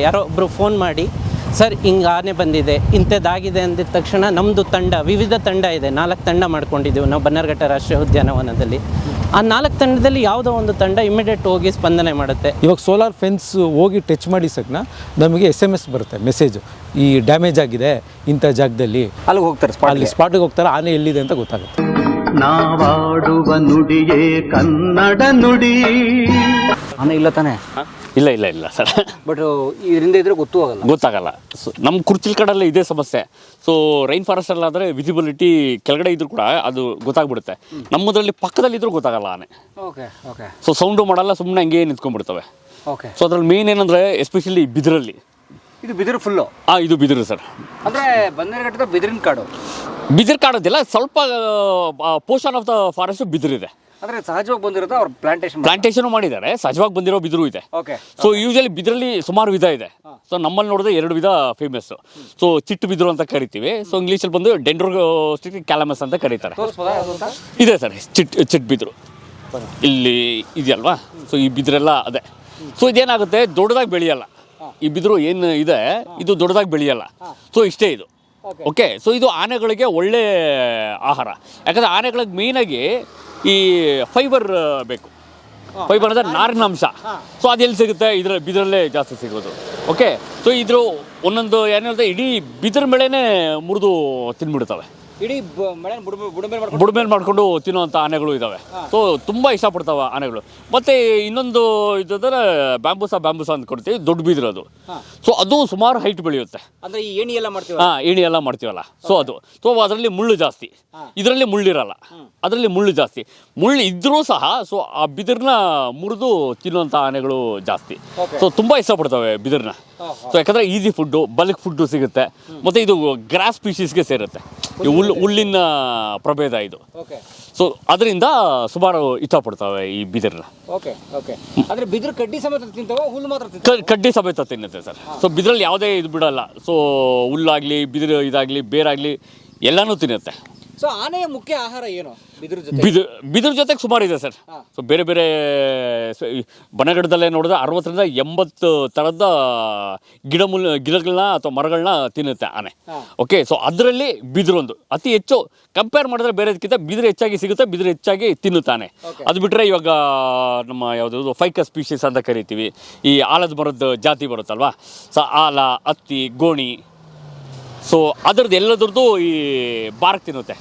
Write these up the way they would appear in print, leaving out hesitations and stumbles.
ಯಾರೋ ಒಬ್ಬರು ಫೋನ್ ಮಾಡಿ ಸರ್ ಹಿಂಗೆ ಆನೆ ಬಂದಿದೆ ಇಂಥದ್ದಾಗಿದೆ ಅಂದಿದ ತಕ್ಷಣ ನಮ್ಮದು ತಂಡ ವಿವಿಧ ತಂಡ ಇದೆ, 4 ತಂಡ ಮಾಡ್ಕೊಂಡಿದ್ದೀವಿ ನಾವು ಬನ್ನರ್ಘಟ್ಟ ರಾಷ್ಟ್ರೀಯ ಉದ್ಯಾನವನದಲ್ಲಿ. ಆ 4 ತಂಡದಲ್ಲಿ ಯಾವುದೋ ಒಂದು ತಂಡ ಇಮಿಡಿಯೇಟ್ ಹೋಗಿ ಸ್ಪಂದನೆ ಮಾಡುತ್ತೆ. ಇವಾಗ ಸೋಲಾರ್ ಫೆನ್ಸ್ ಹೋಗಿ ಟಚ್ ಮಾಡಿ ಸಕ್ನ ನಮಗೆ SMS ಬರುತ್ತೆ ಮೆಸೇಜು, ಈ ಡ್ಯಾಮೇಜ್ ಆಗಿದೆ ಇಂಥ ಜಾಗದಲ್ಲಿ, ಅಲ್ಲಿಗೆ ಹೋಗ್ತಾರೆ, ಅಲ್ಲಿ ಸ್ಪಾಟಿಗೆ ಹೋಗ್ತಾರೆ, ಆನೆ ಎಲ್ಲಿದೆ ಅಂತ ಗೊತ್ತಾಗುತ್ತೆ. ನಾವಾಡುವ ನುಡಿಯೇ ಕನ್ನಡ ನುಡಿ. ಆನೆ ಇಲ್ಲ ತಾನೆ? ಇಲ್ಲ ಇಲ್ಲ ಇಲ್ಲ ಸರ್. ಬಟ್ ಇದರಿಂದ ಇದ್ರೆ ಗೊತ್ತಾಗಲ್ಲ. ಸೊ ನಮ್ಮ ಕುರ್ಚಿಲ್ ಕಡೆಲ್ಲ ಇದೇ ಸಮಸ್ಯೆ. ಸೊ ರೈನ್ ಫಾರೆಸ್ಟ್ ಅಲ್ಲಾದರೆ ವಿಸಿಬಿಲಿಟಿ ಕೆಳಗಡೆ ಇದ್ರೂ ಕೂಡ ಅದು ಗೊತ್ತಾಗ್ಬಿಡುತ್ತೆ. ನಮ್ಮದ್ರಲ್ಲಿ ಪಕ್ಕದಲ್ಲಿ ಇದ್ರೂ ಗೊತ್ತಾಗಲ್ಲ ಆನೆ. ಸೊ ಸೌಂಡು ಮಾಡಲ್ಲ, ಸುಮ್ಮನೆ ಹಂಗೆ ನಿಂತ್ಕೊಂಡ್ಬಿಡ್ತವೆ. ಸೊ ಅದ್ರಲ್ಲಿ ಮೇನ್ ಏನಂದ್ರೆ ಎಸ್ಪೆಷಲಿ ಬಿದಿರಲ್ಲಿ. ಇದು ಬಿದಿರು ಫುಲ್ಲು? ಇದು ಬಿದಿರು ಸರ್. ಅಂದರೆ ಬನ್ನರ್ಘಟ್ಟದ ಬಿದಿರಿನ ಕಾಡು? ಬಿದಿರು ಕಾಡೋದಿಲ್ಲ, ಸ್ವಲ್ಪ ಪೋರ್ಷನ್ ಆಫ್ ದ ಫಾರೆಸ್ಟ್ ಬಿದಿರಿದೆ. ಅಂದರೆ ಸಹಜವಾಗಿ ಬಂದಿರೋದು ಅವ್ರು ಪ್ಲಾಂಟೇಶನ್ ಮಾಡಿದ್ದಾರೆ, ಸಹಜವಾಗಿ ಬಂದಿರೋ ಬಿದಿರು ಇದೆ. ಸೊ ಯೂಶಲಿ ಬಿದಿರಲ್ಲಿ ಸುಮಾರು ವಿಧ ಇದೆ. ಸೊ ನಮ್ಮಲ್ಲಿ ನೋಡಿದ್ರೆ 2 ವಿಧ ಫೇಮಸ್. ಸೊ ಚಿಟ್ಟು ಬಿದಿರು ಅಂತ ಕರಿತೀವಿ. ಸೊ ಇಂಗ್ಲೀಷಲ್ಲಿ ಬಂದು ಡೆಂಡ್ರೋಸ್ಟಿಕ್ ಕ್ಯಾಲಮಸ್ ಅಂತ ಕರೀತಾರೆ. ಇದೆ ಸರ್ ಚಿಟ್ ಬಿದಿರು ಇಲ್ಲಿ ಇದೆಯಲ್ವಾ. ಸೊ ಈ ಬಿದಿರೆಲ್ಲ ಅದೇ. ಸೊ ಇದೇನಾಗುತ್ತೆ, ದೊಡ್ಡದಾಗಿ ಬೆಳೆಯಲ್ಲ. ಈ ಬಿದಿರು ಏನು ಇದೆ ಇದು ದೊಡ್ಡದಾಗಿ ಬೆಳೆಯಲ್ಲ. ಸೊ ಇಷ್ಟೇ ಇದು. ಓಕೆ. ಸೊ ಇದು ಆನೆಗಳಿಗೆ ಒಳ್ಳೆ ಆಹಾರ. ಯಾಕಂದರೆ ಆನೆಗಳಿಗೆ ಮೇಯ್ನಾಗಿ ಈ ಫೈಬರ್ ಬೇಕು. ಫೈಬರ್ ಅಂದರೆ ನಾರಿನಾಂಶ. ಸೊ ಅದೆಲ್ಲಿ ಸಿಗುತ್ತೆ, ಬಿದಿರಲ್ಲೇ ಜಾಸ್ತಿ ಸಿಗೋದು. ಓಕೆ. ಸೊ ಇದ್ರ ಒಂದೊಂದು ಏನು ಹೇಳ್ತಾರೆ, ಇಡೀ ಬಿದಿರ ಮೇಳೆನೇ ಮುರಿದು ತಿಂದ್ಬಿಡ್ತವೆ. ಇಡೀ ಬುಡಮೇಲೆ ಮಾಡ್ಕೊಂಡು ತಿನ್ನುವಂಥ ಆನೆಗಳು ಇದ್ದಾವೆ. ಸೊ ತುಂಬ ಇಷ್ಟಪಡ್ತಾವೆ ಆನೆಗಳು. ಮತ್ತು ಇನ್ನೊಂದು ಇದಂದ್ರೆ ಬ್ಯಾಂಬೂಸ ಅಂತ ಕೊಡ್ತೀವಿ, ದೊಡ್ಡ ಬಿದಿರೋದು. ಸೊ ಅದು ಸುಮಾರು ಹೈಟ್ ಬೆಳೆಯುತ್ತೆ. ಅಂದರೆ ಈ ಏಣಿ ಎಲ್ಲ ಮಾಡ್ತೀವಿ. ಏಣಿ ಎಲ್ಲ ಮಾಡ್ತೀವಲ್ಲ. ಸೊ ಅದು. ಸೊ ಅದರಲ್ಲಿ ಮುಳ್ಳು ಜಾಸ್ತಿ, ಇದರಲ್ಲಿ ಮುಳ್ಳಿರಲ್ಲ. ಅದರಲ್ಲಿ ಮುಳ್ಳು ಜಾಸ್ತಿ. ಮುಳ್ಳು ಇದ್ರೂ ಸಹ ಸೊ ಆ ಬಿದಿರನ್ನ ಮುರಿದು ತಿನ್ನುವಂಥ ಆನೆಗಳು ಜಾಸ್ತಿ. ಸೊ ತುಂಬ ಇಷ್ಟಪಡ್ತವೆ ಬಿದಿರನ್ನ. ಸೊ ಯಾಕಂದರೆ ಈಸಿ ಫುಡ್ಡು, ಬಲ್ಕ್ ಫುಡ್ಡು ಸಿಗುತ್ತೆ. ಮತ್ತು ಇದು ಗ್ರಾಸ್ ಸ್ಪೀಷೀಸ್ಗೆ ಸೇರುತ್ತೆ. ಹುಲ್ಲಿನ ಪ್ರಭೇದ ಇದು. ಸೊ ಅದರಿಂದ ಸುಮಾರು ಇಷ್ಟಪಡ್ತವೆ ಈ ಬಿದಿರನ್ನ. ಅಂದರೆ ಬಿದಿರು ಕಡ್ಡಿ ಸಮೇತ ತಿಂತಾವೆ, ಹುಲ್ಲು ಮಾತ್ರ ಕಡ್ಡಿ ಸಮೇತ ತಿನ್ನುತ್ತೆ ಸರ್. ಸೊ ಬಿದಿರಲ್ಲಿ ಯಾವುದೇ ಇದು ಬಿಡಲ್ಲ. ಸೊ ಹುಲ್ಲಾಗಲಿ ಬಿದಿರು ಇದಾಗಲಿ ಬೇರಾಗಲಿ ಎಲ್ಲನೂ ತಿನ್ನುತ್ತೆ. ಸೊ ಆನೆಯ ಮುಖ್ಯ ಆಹಾರ ಏನು ಬಿದಿರು ಜೊತೆಗೆ ಸುಮಾರು ಇದೆ ಸರ್. ಸೊ ಬೇರೆ ಬೇರೆ ಬನಗಡದಲ್ಲೇ ನೋಡಿದ್ರೆ 60ರಿಂದ 80 ಥರದ ಗಿಡಗಳನ್ನ ಅಥವಾ ಮರಗಳನ್ನ ತಿನ್ನುತ್ತೆ ಆನೆ. ಓಕೆ. ಸೊ ಅದರಲ್ಲಿ ಬಿದಿರೊಂದು ಅತಿ ಹೆಚ್ಚು ಕಂಪೇರ್ ಮಾಡಿದ್ರೆ ಬೇರೆದಕ್ಕಿಂತ ಬಿದಿರು ಹೆಚ್ಚಾಗಿ ಸಿಗುತ್ತೆ, ಬಿದಿರು ಹೆಚ್ಚಾಗಿ ತಿನ್ನುತ್ತಾನೆ. ಅದು ಬಿಟ್ಟರೆ ಇವಾಗ ನಮ್ಮ ಯಾವುದಾದ್ರು ಫೈಕಸ್ ಸ್ಪೀಷೀಸ್ ಅಂತ ಕರಿತೀವಿ, ಈ ಆಲದ ಮರದ ಜಾತಿ ಬರುತ್ತಲ್ವಾ. ಸೊ ಆಲ, ಹತ್ತಿ, ಗೋಣಿ. ಸೊ ಅದರದ್ದು ಎಲ್ಲದ್ರದ್ದು ಈ ಬಾರ್ಕ್ ತಿನ್ನುತ್ತೆ,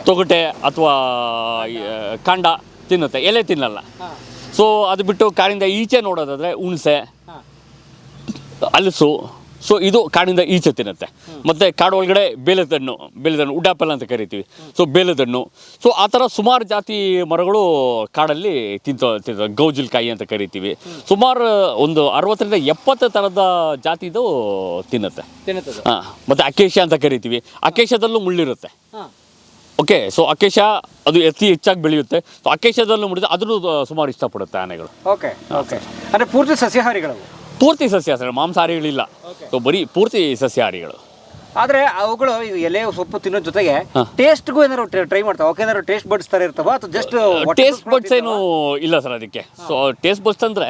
ತೊಗಟೆ ಅಥವಾ ಕಾಂಡ ತಿನ್ನುತ್ತೆ, ಎಲೆ ತಿನ್ನಲ್ಲ. ಸೊ ಅದು ಬಿಟ್ಟು ಕಾಡಿಂದ ಈಚೆ ನೋಡೋದಾದರೆ ಹುಣಸೆ, ಹಲಸು. ಸೊ ಇದು ಕಾಡಿಂದ ಈಚೆ ತಿನ್ನುತ್ತೆ. ಮತ್ತು ಕಾಡು ಒಳಗಡೆ ಬೇಲದಣ್ಣು ಉಡಾಪಲ್ ಅಂತ ಕರಿತೀವಿ. ಸೊ ಬೇಲದಣ್ಣು. ಸೊ ಆ ಥರ ಸುಮಾರು ಜಾತಿ ಮರಗಳು ಕಾಡಲ್ಲಿ ತಿಂತವೆ. ಗೌಜಿಲ್ಕಾಯಿ ಅಂತ ಕರಿತೀವಿ. ಸುಮಾರು ಒಂದು 60ರಿಂದ 70 ಥರದ ಜಾತಿದು ತಿನ್ನುತ್ತೆ. ಹಾಂ. ಮತ್ತು ಅಕೇಶ ಅಂತ ಕರಿತೀವಿ. ಅಕೇಶದಲ್ಲೂ ಮುಳ್ಳಿರುತ್ತೆ. ಓಕೆ. ಸೊ ಅಕೇಶ ಅದು ಹೆಚ್ಚಾಗಿ ಬೆಳೆಯುತ್ತೆ. ಸೊ ಅಕೇಶದಲ್ಲೂ ಮುಡಿದ್ರೆ ಅದನ್ನು ಸುಮಾರು ಇಷ್ಟಪಡುತ್ತೆ ಆನೆಗಳು. ಓಕೆ. ಅಂದರೆ ಪೂರ್ತಿ ಸಸ್ಯಾಹಾರಿಗಳು? ಪೂರ್ತಿ ಸಸ್ಯಾಹಾರಿ, ಮಾಂಸಾಹಾರಿಗಳಿಲ್ಲ. ಸೊ ಬರೀ ಪೂರ್ತಿ ಸಸ್ಯಾಹಾರಿಗಳು. ಆದರೆ ಅವುಗಳು ಎಲೆ ಸೊಪ್ಪು ತಿನ್ನೋ ಜೊತೆಗೆ ಟೇಸ್ಟ್ಗೂ ಏನಾದ್ರು ಟ್ರೈ ಮಾಡ್ತಾವೆ? ಓಕೆ. ಏನಾದ್ರು ಟೇಸ್ಟ್ ಬಡ್ಸ್ ಥರ ಇರ್ತಾವ ಅಥವಾ ಜಸ್ಟ್ ಟೇಸ್ಟ್ ಬಡ್ಸ್ ಏನು ಇಲ್ಲ ಸರ್ ಅದಕ್ಕೆ. ಸೊ ಟೇಸ್ಟ್ ಬಡ್ಸ್ ಅಂದರೆ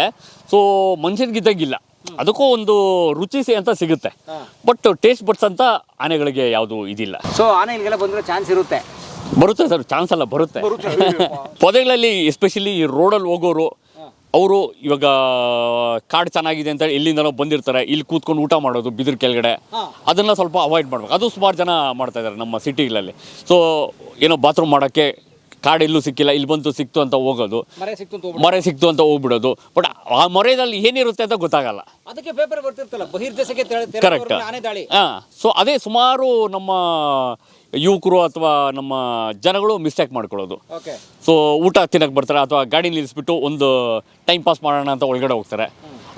ಸೊ ಮನುಷ್ಯನಿಗಿದ್ದಾಗಿಲ್ಲ, ಅದಕ್ಕೂ ಒಂದು ರುಚಿ ಅಂತ ಸಿಗುತ್ತೆ. ಬಟ್ ಟೇಸ್ಟ್ ಬಡ್ಸ್ ಅಂತ ಆನೆಗಳಿಗೆ ಯಾವುದು ಇದಿಲ್ಲ. ಸೊ ಆನೆ ಇಲ್ಲಿಗೆಲ್ಲ ಬಂದರೆ ಚಾನ್ಸ್ ಬರುತ್ತೆ ಸರ್. ಚಾನ್ಸ್ ಅಲ್ಲ, ಬರುತ್ತೆ. ಪೊದೆಗಳಲ್ಲಿ ಎಸ್ಪೆಷಲಿ ಈ ರೋಡಲ್ಲಿ ಹೋಗೋರು ಅವರು ಇವಾಗ ಕಾಡು ಚೆನ್ನಾಗಿದೆ ಅಂತ ಎಲ್ಲಿಂದನೋ ಬಂದಿರ್ತಾರೆ, ಇಲ್ಲಿ ಕೂತ್ಕೊಂಡು ಊಟ ಮಾಡೋದು ಬಿದಿರು ಕೆಳಗಡೆ, ಅದನ್ನು ಸ್ವಲ್ಪ ಅವಾಯ್ಡ್ ಮಾಡ್ಬೇಕು. ಅದು ಸುಮಾರು ಜನ ಮಾಡ್ತಾ ಇದ್ದಾರೆ ನಮ್ಮ ಸಿಟಿಗಳಲ್ಲಿ. ಸೊ ಏನೋ ಬಾತ್ರೂಮ್ ಮಾಡೋಕ್ಕೆ ಕಾಡೆಲ್ಲೂ ಸಿಕ್ಕಿಲ್ಲ, ಇಲ್ಲಿ ಬಂತು ಸಿಕ್ತು ಅಂತ ಹೋಗೋದು, ಮರೆ ಸಿಕ್ತು ಅಂತ ಹೋಗ್ಬಿಡೋದು. ಬಟ್ ಆ ಮರೆಯಲ್ಲಿ ಏನಿರುತ್ತೆ ಅಂತ ಗೊತ್ತಾಗಲ್ಲ. ಅದಕ್ಕೆ ಪೇಪರ್ ಬರ್ತಿರ್ತಲ್ಲ ಬಹಿರ್ದೇಶಕ್ಕೆ. ಕರೆಕ್ಟ್. ಹಾಂ. ಸೊ ಅದೇ ಸುಮಾರು ನಮ್ಮ ಯುವಕರು ಅಥವಾ ನಮ್ಮ ಜನಗಳು ಮಿಸ್ಟೇಕ್ ಮಾಡ್ಕೊಳ್ಳೋದು. ಸೊ ಊಟ ತಿನ್ನಕ್ಕೆ ಬರ್ತಾರೆ ಅಥವಾ ಗಾಡಿ ನಿಲ್ಲಿಸ್ಬಿಟ್ಟು ಒಂದು ಟೈಮ್ ಪಾಸ್ ಮಾಡೋಣ ಅಂತ ಒಳಗಡೆ ಹೋಗ್ತಾರೆ,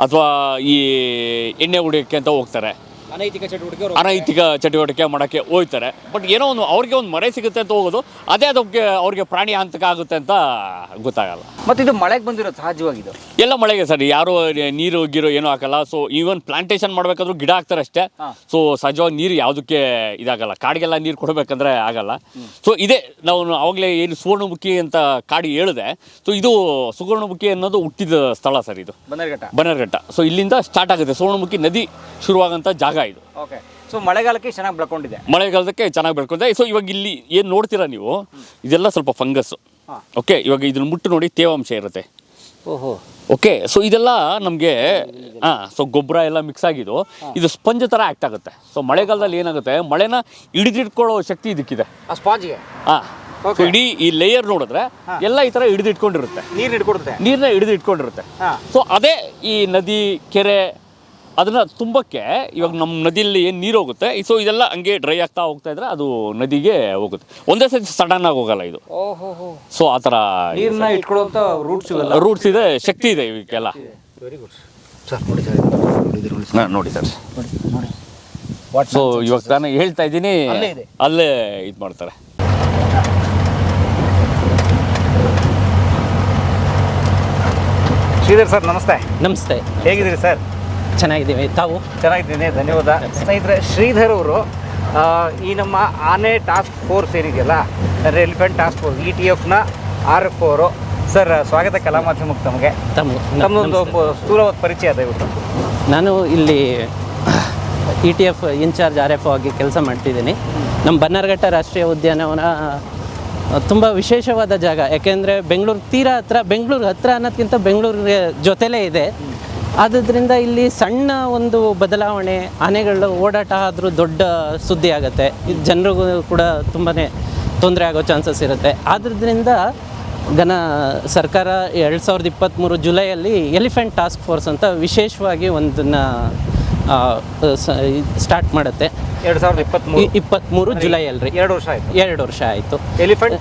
ಅಥವಾ ಈ ಎಣ್ಣೆ ಹೊಡಿಯೋಕ್ಕೆ ಅಂತ ಹೋಗ್ತಾರೆ. ಅನೈತಿಕ ಚಟುವಟಿಕೆ ಮಾಡೋಕ್ಕೆ ಹೋಗ್ತಾರೆ. ಬಟ್ ಏನೋ ಒಂದು ಅವ್ರಿಗೆ ಒಂದು ಮರೆ ಸಿಗುತ್ತೆ ಅಂತ ಹೋಗೋದು, ಅದೇ ಅದಕ್ಕೆ ಅವ್ರಿಗೆ ಪ್ರಾಣಿ ಹಂತಕ ಆಗುತ್ತೆ ಅಂತ ಗೊತ್ತಾಗಲ್ಲ. ಮತ್ತು ಇದು ಮಳೆಗೆ ಬಂದಿರೋ ಸಹಜವಾಗಿದ್ದು ಎಲ್ಲ ಮಳೆಗೆ ಸರ್, ಯಾರು ನೀರು ಗೀರು ಏನೂ ಹಾಕಲ್ಲ. ಸೊ ಈವನ್ ಪ್ಲಾಂಟೇಶನ್ ಮಾಡಬೇಕಾದ್ರೂ ಗಿಡ ಹಾಕ್ತಾರೆ ಅಷ್ಟೇ. ಸೊ ಸಹಜವಾಗಿ ನೀರು ಯಾವುದಕ್ಕೆ ಇದಾಗಲ್ಲ, ಕಾಡಿಗೆಲ್ಲ ನೀರು ಕೊಡಬೇಕಂದ್ರೆ ಆಗಲ್ಲ. ಸೊ ಇದೇ ನಾವು ಅವಾಗಲೇ ಏನು ಸುವರ್ಣಮುಖಿ ಅಂತ ಕಾಡಿ ಹೇಳಿದೆ. ಸೊ ಇದು ಸುವರ್ಣಮುಖಿ ಅನ್ನೋದು ಹುಟ್ಟಿದ ಸ್ಥಳ ಸರ್, ಇದು ಬನ್ನರ್ಘಟ್ಟ. ಸೊ ಇಲ್ಲಿಂದ ಸ್ಟಾರ್ಟ್ ಆಗುತ್ತೆ, ಸುವರ್ಣಮುಖಿ ನದಿ ಶುರುವಾಗಂಥ ಜಾಗ ಇದು. ಓಕೆ. ಸೊ ಮಳೆಗಾಲಕ್ಕೆ ಚೆನ್ನಾಗಿ ಬೆಳ್ಕೊಂಡಿದೆ, ಮಳೆಗಾಲಕ್ಕೆ ಚೆನ್ನಾಗಿ ಬೆಳ್ಕೊಂಡಿದೆ. ಸೊ ಇವಾಗ ಇಲ್ಲಿ ಏನು ನೋಡ್ತೀರಾ ನೀವು, ಇದೆಲ್ಲ ಸ್ವಲ್ಪ ಫಂಗಸ್. ಓಕೆ, ಇವಾಗ ಇದನ್ನ ಮುಟ್ಟು ನೋಡಿ ತೇವಾಂಶ ಇರುತ್ತೆ. ಓಹೋ. ಓಕೆ, ಸೊ ಇದೆಲ್ಲ ನಮಗೆ ಸೊ ಗೊಬ್ಬರ ಎಲ್ಲ ಮಿಕ್ಸ್ ಆಗಿದ್ದು ಇದು ಸ್ಪಂಜ್ ಥರ ಆ್ಯಕ್ಟ್ ಆಗುತ್ತೆ. ಸೊ ಮಳೆಗಾಲದಲ್ಲಿ ಏನಾಗುತ್ತೆ, ಮಳೆನ ಹಿಡಿದಿಟ್ಕೊಳ್ಳೋ ಶಕ್ತಿ ಇದಕ್ಕಿದೆ. ಆ ಸ್ಪಾಂಜ್ಗೆ ಸೊ ಇಡೀ ಈ ಲೇಯರ್ ನೋಡಿದ್ರೆ ಎಲ್ಲ ಈ ಥರ ಹಿಡಿದಿಟ್ಕೊಂಡಿರುತ್ತೆ, ನೀರನ್ನ ಹಿಡಿದಿಟ್ಕೊಂಡಿರುತ್ತೆ. ಸೊ ಅದೇ ಈ ನದಿ, ಕೆರೆ ಅದನ್ನ ತುಂಬಕ್ಕೆ ಇವಾಗ ನಮ್ಮ ನದಿಯಲ್ಲಿ ಏನು ನೀರು ಹೋಗುತ್ತೆ, ಸೊ ಇದೆಲ್ಲ ಹಂಗೆ ಡ್ರೈ ಆಗ್ತಾ ಹೋಗ್ತಾ ಇದ್ರೆ ಅದು ನದಿಗೆ ಹೋಗುತ್ತೆ. ಒಂದೇ ಸತಿ ಸಡನ್ ಆಗಿ ಹೋಗಲ್ಲ ಇದು. ಸೊ ಆ ಥರ ನೀರನ್ನ ಇಟ್ಕೊಳ್ಳುವಂಥ ರೂಟ್ಸ್ ಇದೆ, ಶಕ್ತಿ ಇದೆ ಇವಕ್ಕೆಲ್ಲ. Very good sir. ನೋಡಿ ಸರ್. ಸೊ ಇವಾಗ ನಾನು ಹೇಳ್ತಾ ಇದ್ದೀನಿ, ಅಲ್ಲೇ ಇದು ಮಾಡ್ತಾರೆ. ಶ್ರೀಧರ್ ಸರ್ ನಮಸ್ತೆ. ನಮಸ್ತೆ. ಹೇಗಿದ್ದೀರಿ ಸರ್? ಚೆನ್ನಾಗಿದ್ದೀವಿ, ತಾವು? ಚೆನ್ನಾಗಿದ್ದೀನಿ, ಧನ್ಯವಾದ. ಸ್ನೇಹಿತರೆ, ಶ್ರೀಧರ್ ಅವರು ಈ ನಮ್ಮ ಆನೆ ಟಾಸ್ಕ್ ಫೋರ್ಸ್ ಏನಿದೆಯಲ್ಲ, ಅಂದರೆ ಎಲಿಫೆಂಟ್ ಟಾಸ್ಕ್ ಫೋರ್ಸ್ ETF ನ RF ಅವರು. ಸರ್ ಸ್ವಾಗತ ಕಲಾ ಮಾಧ್ಯಮಕ್ಕೆ ತಮಗೆ. ತಮ್ಮದೊಂದು ಸ್ಥೂಲವಾದ ಪರಿಚಯ ದಯವಿಟ್ಟು. ನಾನು ಇಲ್ಲಿ ETF ಇನ್ಚಾರ್ಜ್ RF ಆಗಿ ಕೆಲಸ ಮಾಡ್ತಿದ್ದೀನಿ. ನಮ್ಮ ಬನ್ನರ್ಘಟ್ಟ ರಾಷ್ಟ್ರೀಯ ಉದ್ಯಾನವನ ತುಂಬ ವಿಶೇಷವಾದ ಜಾಗ. ಯಾಕೆಂದರೆ ಬೆಂಗಳೂರು ತೀರಾ ಹತ್ರ, ಬೆಂಗಳೂರು ಹತ್ರ ಅನ್ನೋದಕ್ಕಿಂತ ಬೆಂಗಳೂರಿಗೆ ಜೊತೆಲೇ ಇದೆ. ಆದ್ದರಿಂದ ಇಲ್ಲಿ ಸಣ್ಣ ಒಂದು ಬದಲಾವಣೆ, ಆನೆಗಳ ಓಡಾಟ ಆದರೂ ದೊಡ್ಡ ಸುದ್ದಿ ಆಗುತ್ತೆ. ಇದು ಜನರಿಗೂ ಕೂಡ ತುಂಬಾ ತೊಂದರೆ ಆಗೋ ಚಾನ್ಸಸ್ ಇರುತ್ತೆ. ಆದ್ದರಿಂದ ಸರ್ಕಾರ 2023 ಜುಲೈಯಲ್ಲಿ ಎಲಿಫೆಂಟ್ ಟಾಸ್ಕ್ ಫೋರ್ಸ್ ಅಂತ ವಿಶೇಷವಾಗಿ ಒಂದನ್ನು ಸ್ಟಾರ್ಟ್ ಮಾಡುತ್ತೆ. 2023 ಜುಲೈಯಲ್ಲಿ 2 ವರ್ಷ ಆಯಿತು. ಎಲಿಫೆಂಟ್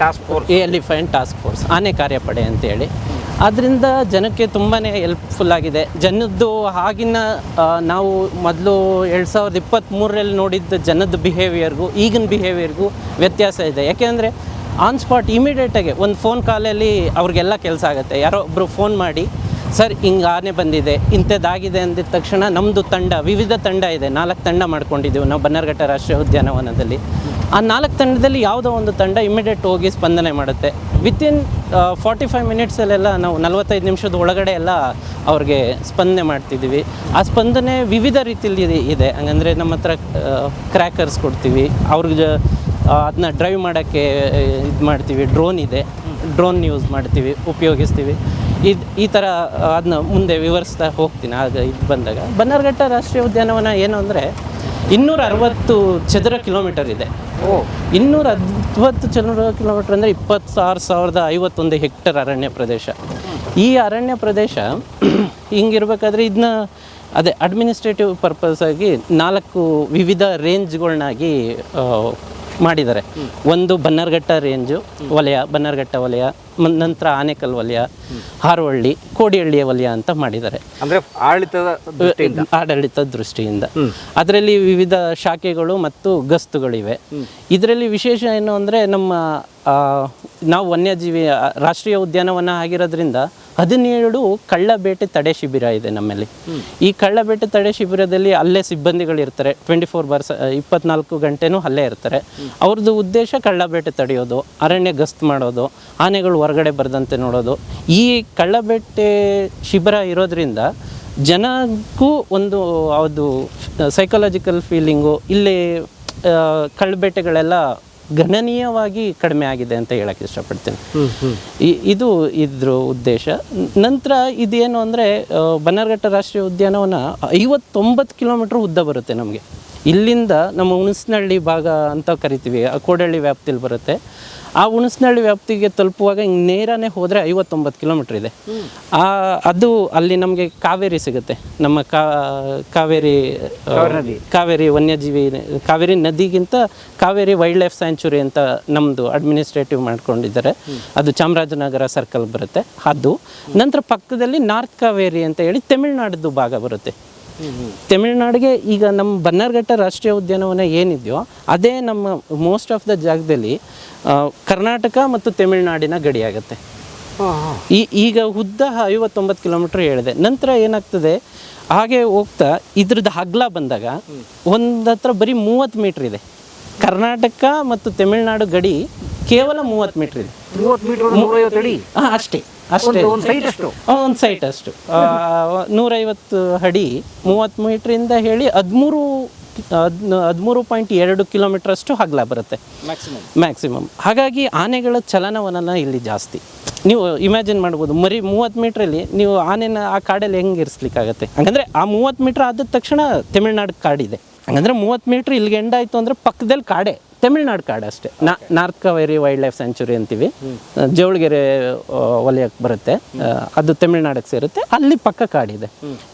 ಟಾಸ್ಕ್ ಫೋರ್ಸ್ ಆನೆ ಕಾರ್ಯಪಡೆ ಅಂತೇಳಿ. ಆದ್ದರಿಂದ ಜನಕ್ಕೆ ತುಂಬಾ ಹೆಲ್ಪ್ಫುಲ್ ಆಗಿದೆ. ಜನದ್ದು ಆಗಿನ ನಾವು ಮೊದಲು 2023ರಲ್ಲಿ ನೋಡಿದ್ದ ಜನದ ಬಿಹೇವಿಯರ್ಗೂ ಈಗಿನ ಬಿಹೇವಿಯರ್ಗೂ ವ್ಯತ್ಯಾಸ ಇದೆ. ಯಾಕೆಂದರೆ ಆನ್ ಸ್ಪಾಟ್ ಇಮಿಡಿಯೇಟಾಗಿ ಒಂದು ಫೋನ್ ಕಾಲಲ್ಲಿ ಅವ್ರಿಗೆಲ್ಲ ಕೆಲಸ ಆಗುತ್ತೆ. ಯಾರೋ ಒಬ್ಬರು ಫೋನ್ ಮಾಡಿ, ಸರ್ ಹಿಂಗೆ ಆನೆ ಬಂದಿದೆ, ಇಂಥದ್ದಾಗಿದೆ ಅಂದಿದ ತಕ್ಷಣ ನಮ್ಮದು ತಂಡ, ವಿವಿಧ ತಂಡ ಇದೆ, 4 ತಂಡ ಮಾಡ್ಕೊಂಡಿದ್ದೀವಿ ನಾವು ಬನ್ನರ್ಘಟ್ಟ ರಾಷ್ಟ್ರೀಯ ಉದ್ಯಾನವನದಲ್ಲಿ. ಆ 4 ತಂಡದಲ್ಲಿ ಯಾವುದೋ ಒಂದು ತಂಡ ಇಮಿಡಿಯೇಟ್ ಹೋಗಿ ಸ್ಪಂದನೆ ಮಾಡುತ್ತೆ. ವಿತಿನ್ 45 ಮಿನಿಟ್ಸಲ್ಲೆಲ್ಲ ನಾವು 45 ನಿಮಿಷದ ಒಳಗಡೆ ಎಲ್ಲ ಅವ್ರಿಗೆ ಸ್ಪಂದನೆ ಮಾಡ್ತಿದ್ದೀವಿ. ಆ ಸ್ಪಂದನೆ ವಿವಿಧ ರೀತಿಯಲ್ಲಿ ಇದೆ. ಹಂಗಂದರೆ ನಮ್ಮ ಹತ್ರ ಕ್ರ್ಯಾಕರ್ಸ್ ಕೊಡ್ತೀವಿ, ಅವ್ರಿಗೆ ಅದನ್ನ ಡ್ರೈವ್ ಮಾಡೋಕ್ಕೆ ಇದು ಮಾಡ್ತೀವಿ. ಡ್ರೋನ್ ಇದೆ, ಡ್ರೋನ್ ಯೂಸ್ ಮಾಡ್ತೀವಿ, ಉಪಯೋಗಿಸ್ತೀವಿ. ಈ ಥರ ಅದನ್ನ ಮುಂದೆ ವಿವರಿಸ್ತಾ ಹೋಗ್ತೀನಿ. ಆಗ ಇದು ಬಂದಾಗ ಬನ್ನರ್ಘಟ್ಟ ರಾಷ್ಟ್ರೀಯ ಉದ್ಯಾನವನ ಏನು ಅಂದರೆ 260 ಚದರ ಕಿಲೋಮೀಟರ್ ಇದೆ. 260 ಚದರ ಕಿಲೋಮೀಟರ್ ಅಂದರೆ 26,051 ಹೆಕ್ಟರ್ ಅರಣ್ಯ ಪ್ರದೇಶ. ಈ ಅರಣ್ಯ ಪ್ರದೇಶ ಹಿಂಗಿರ್ಬೇಕಾದ್ರೆ ಇದನ್ನ ಅದೇ ಅಡ್ಮಿನಿಸ್ಟ್ರೇಟಿವ್ ಪರ್ಪಸ್ ಆಗಿ 4 ವಿವಿಧ ರೇಂಜ್ಗಳನ್ನಾಗಿ ಮಾಡಿದ್ದಾರೆ. ಒಂದು ಬನ್ನರ್ಘಟ್ಟ ರೇಂಜು ವಲಯ, ಬನ್ನರ್ಘಟ್ಟ ವಲಯ, ನಂತರ ಆನೇಕಲ್ ವಲಯ, ಹಾರೋಹಳ್ಳಿ, ಕೋಡಿಹಳ್ಳಿಯ ವಲಯ ಅಂತ ಮಾಡಿದ್ದಾರೆ. ಅಂದರೆ ಆಡಳಿತದ ದೃಷ್ಟಿಯಿಂದ ಅದರಲ್ಲಿ ವಿವಿಧ ಶಾಖೆಗಳು ಮತ್ತು ಗಸ್ತುಗಳಿವೆ. ಇದರಲ್ಲಿ ವಿಶೇಷ ಏನು ಅಂದರೆ ನಾವು ವನ್ಯಜೀವಿ ರಾಷ್ಟ್ರೀಯ ಉದ್ಯಾನವನ ಆಗಿರೋದ್ರಿಂದ 17 ಕಳ್ಳಬೇಟೆ ತಡೆ ಶಿಬಿರ ಇದೆ ನಮ್ಮಲ್ಲಿ. ಈ ಕಳ್ಳಬೇಟೆ ತಡೆ ಶಿಬಿರದಲ್ಲಿ ಅಲ್ಲೇ ಸಿಬ್ಬಂದಿಗಳಿರ್ತಾರೆ, 24 ಗಂಟೆನೂ ಅಲ್ಲೇ ಇರ್ತಾರೆ. ಅವ್ರದ್ದು ಉದ್ದೇಶ ಕಳ್ಳಬೇಟೆ ತಡೆಯೋದು, ಅರಣ್ಯ ಗಸ್ತು ಮಾಡೋದು, ಆನೆಗಳು ಹೊರಗಡೆ ಬರದಂತೆ ನೋಡೋದು. ಈ ಕಳ್ಳಬೇಟೆ ಶಿಬಿರ ಇರೋದ್ರಿಂದ ಜನಕ್ಕೂ ಒಂದು ಅದು ಸೈಕಲಾಜಿಕಲ್ ಫೀಲಿಂಗು, ಇಲ್ಲಿ ಕಳ್ಳಬೇಟೆಗಳೆಲ್ಲ ಗಣನೀಯವಾಗಿ ಕಡಿಮೆ ಆಗಿದೆ ಅಂತ ಹೇಳಕ್ಕೆ ಇಷ್ಟಪಡ್ತೀನಿ. ಇದು ಇದ್ರ ಉದ್ದೇಶ. ನಂತರ ಇದೇನು ಅಂದರೆ ಬನ್ನರ್ಘಟ್ಟ ರಾಷ್ಟ್ರೀಯ ಉದ್ಯಾನವನ 59 ಕಿಲೋಮೀಟ್ರ್ ಉದ್ದ ಬರುತ್ತೆ ನಮಗೆ. ಇಲ್ಲಿಂದ ನಮ್ಮ ಹುಣಸನಹಳ್ಳಿ ಭಾಗ ಅಂತ ಕರಿತೀವಿ, ಕೋಡಹಳ್ಳಿ ವ್ಯಾಪ್ತಿಯಲ್ಲಿ ಬರುತ್ತೆ. ಆ ಹುಣಸನಹಳ್ಳಿ ವ್ಯಾಪ್ತಿಗೆ ತಲುಪುವಾಗ ಹಿಂಗೆ ನೇರನೇ ಹೋದರೆ 59 ಕಿಲೋಮೀಟ್ರ್ ಇದೆ. ಅದು ಅಲ್ಲಿ ನಮಗೆ ಕಾವೇರಿ ಸಿಗುತ್ತೆ. ನಮ್ಮ ಕಾವೇರಿ ವನ್ಯಜೀವಿ, ಕಾವೇರಿ ನದಿಗಿಂತ ಕಾವೇರಿ ವೈಲ್ಡ್ ಲೈಫ್ ಸ್ಯಾಂಚುರಿ ಅಂತ ನಮ್ಮದು ಅಡ್ಮಿನಿಸ್ಟ್ರೇಟಿವ್ ಮಾಡ್ಕೊಂಡಿದ್ದಾರೆ. ಅದು ಚಾಮರಾಜನಗರ ಸರ್ಕಲ್ ಬರುತ್ತೆ. ಅದು ನಂತರ ಪಕ್ಕದಲ್ಲಿ ನಾರ್ತ್ ಕಾವೇರಿ ಅಂತ ಹೇಳಿ ತಮಿಳ್ನಾಡ್ದು ಭಾಗ ಬರುತ್ತೆ. ತಮಿಳ್ನಾಡಿಗೆ ಈಗ ನಮ್ಮ ಬನ್ನರ್ಘಟ್ಟ ರಾಷ್ಟ್ರೀಯ ಉದ್ಯಾನವನ ಏನಿದೆಯೋ ಅದೇ ನಮ್ಮ ಮೋಸ್ಟ್ ಆಫ್ ದ ಜಾಗದಲ್ಲಿ ಕರ್ನಾಟಕ ಮತ್ತು ತಮಿಳ್ನಾಡಿನ ಗಡಿಯಾಗುತ್ತೆ. ಈಗ ಉದ್ದ 59 ಕಿಲೋಮೀಟ್ರ್ ಹೇಳಿದೆ. ನಂತರ ಏನಾಗ್ತದೆ, ಹಾಗೆ ಹೋಗ್ತಾ ಇದ್ರದ್ದು ಅಗಲ ಬಂದಾಗ ಒಂದು ಹತ್ರ ಬರೀ 30 ಮೀಟ್ರ್ ಇದೆ. ಕರ್ನಾಟಕ ಮತ್ತು ತಮಿಳ್ನಾಡು ಗಡಿ ಕೇವಲ 30 ಮೀಟ್ರ್ ಇದೆ. 30 ಮೀಟರ್ 150 ಅಡಿ ಅಷ್ಟೇ ಅಷ್ಟೇ ಒಂದು ಸೈಟ್ ಅಷ್ಟು ಒಂದು ಸೈಟ್ ಅಷ್ಟು 150 ಅಡಿ 30 ಮೀಟ್ರಿಂದ ಹೇಳಿ 13.2 ಕಿಲೋಮೀಟರ್ ಅಷ್ಟು ಅಗಲ ಬರುತ್ತೆ ಮ್ಯಾಕ್ಸಿಮಮ್. ಹಾಗಾಗಿ ಆನೆಗಳ ಚಲನವಲನ ಇಲ್ಲಿ ಜಾಸ್ತಿ. ನೀವು ಇಮ್ಯಾಜಿನ್ ಮಾಡ್ಬೋದು, ಮರಿ 30 ಮೀಟ್ರಲ್ಲಿ ನೀವು ಆನೆನ ಆ ಕಾಡಲ್ಲಿ ಹೆಂಗೆ ಇರಿಸ್ಲಿಕ್ಕಾಗತ್ತೆ? ಹಂಗಂದ್ರೆ ಆ 30 ಮೀಟ್ರ್ ಆದ ತಕ್ಷಣ ತಮಿಳ್ನಾಡು ಕಾಡಿದೆ. ಹಂಗಂದ್ರೆ 30 ಮೀಟ್ರ್ ಇಲ್ಲಿಗೆ ಎಂಡ್ ಆಯಿತು ಅಂದರೆ ಪಕ್ಕದಲ್ಲಿ ಕಾಡೆ, ತಮಿಳ್ನಾಡು ಕಾಡು ಅಷ್ಟೇ. North Kaveri wild life sanctuary ಅಂತೀವಿ, ಜವಳಗೆರೆ ವಲಯಕ್ಕೆ ಬರುತ್ತೆ, ಅದು ತಮಿಳ್ನಾಡಿಗೆ ಸೇರುತ್ತೆ. ಅಲ್ಲಿ ಪಕ್ಕ ಕಾಡಿದೆ.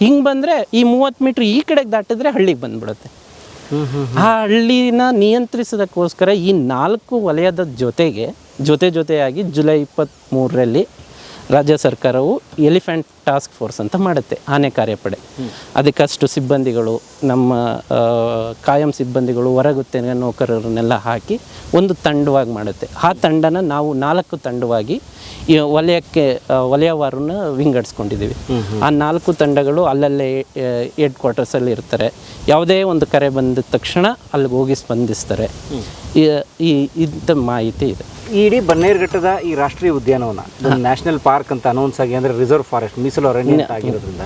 ಹಿಂಗೆ ಬಂದರೆ ಈ 30 ಮೀಟ್ರ್ ಈ ಕಡೆಗೆ ದಾಟಿದ್ರೆ ಹಳ್ಳಿಗೆ ಬಂದ್ಬಿಡುತ್ತೆ. ಆ ಹಳ್ಳಿನ ನಿಯಂತ್ರಿಸೋದಕ್ಕೋಸ್ಕರ ಈ 4 ವಲಯದ ಜೊತೆಯಾಗಿ ಜುಲೈ 23ರಲ್ಲಿ ರಾಜ್ಯ ಸರ್ಕಾರವು ಎಲಿಫೆಂಟ್ ಟಾಸ್ಕ್ ಫೋರ್ಸ್ ಅಂತ ಮಾಡುತ್ತೆ, ಆನೆ ಕಾರ್ಯಪಡೆ. ಅದಕ್ಕಷ್ಟು ಸಿಬ್ಬಂದಿಗಳು, ನಮ್ಮ ಕಾಯಂ ಸಿಬ್ಬಂದಿಗಳು, ಹೊರಗುತ್ತೆ ನೌಕರರನ್ನೆಲ್ಲ ಹಾಕಿ ಒಂದು ತಂಡವಾಗಿ ಮಾಡುತ್ತೆ. ಆ ತಂಡನ ನಾವು 4 ತಂಡವಾಗಿ ಈ ವಲಯವಾರನ್ನ ವಿಂಗಡಿಸ್ಕೊಂಡಿದ್ದೀವಿ. ಆ 4 ತಂಡಗಳು ಅಲ್ಲಲ್ಲೇ ಹೆಡ್ ಕ್ವಾರ್ಟರ್ಸಲ್ಲಿ ಇರ್ತಾರೆ. ಯಾವುದೇ ಒಂದು ಕರೆ ಬಂದ ತಕ್ಷಣ ಅಲ್ಲಿಗೆ ಹೋಗಿ ಸ್ಪಂದಿಸ್ತಾರೆ. ಇಂಥ ಮಾಹಿತಿ ಇದೆ. ಈ ಇಡೀ ಬನ್ನೇರುಘಟ್ಟದ ಈ ರಾಷ್ಟ್ರೀಯ ಉದ್ಯಾನವನ ನ್ಯಾಷನಲ್ ಪಾರ್ಕ್ ಅಂತ ಅನೌನ್ಸ್ ಆಗಿ, ಅಂದರೆ ರಿಸರ್ವ್ ಫಾರೆಸ್ಟ್, ಮೀಸಲು ಅರಣ್ಯ ಅಂತ ಆಗಿರೋದ್ರಿಂದ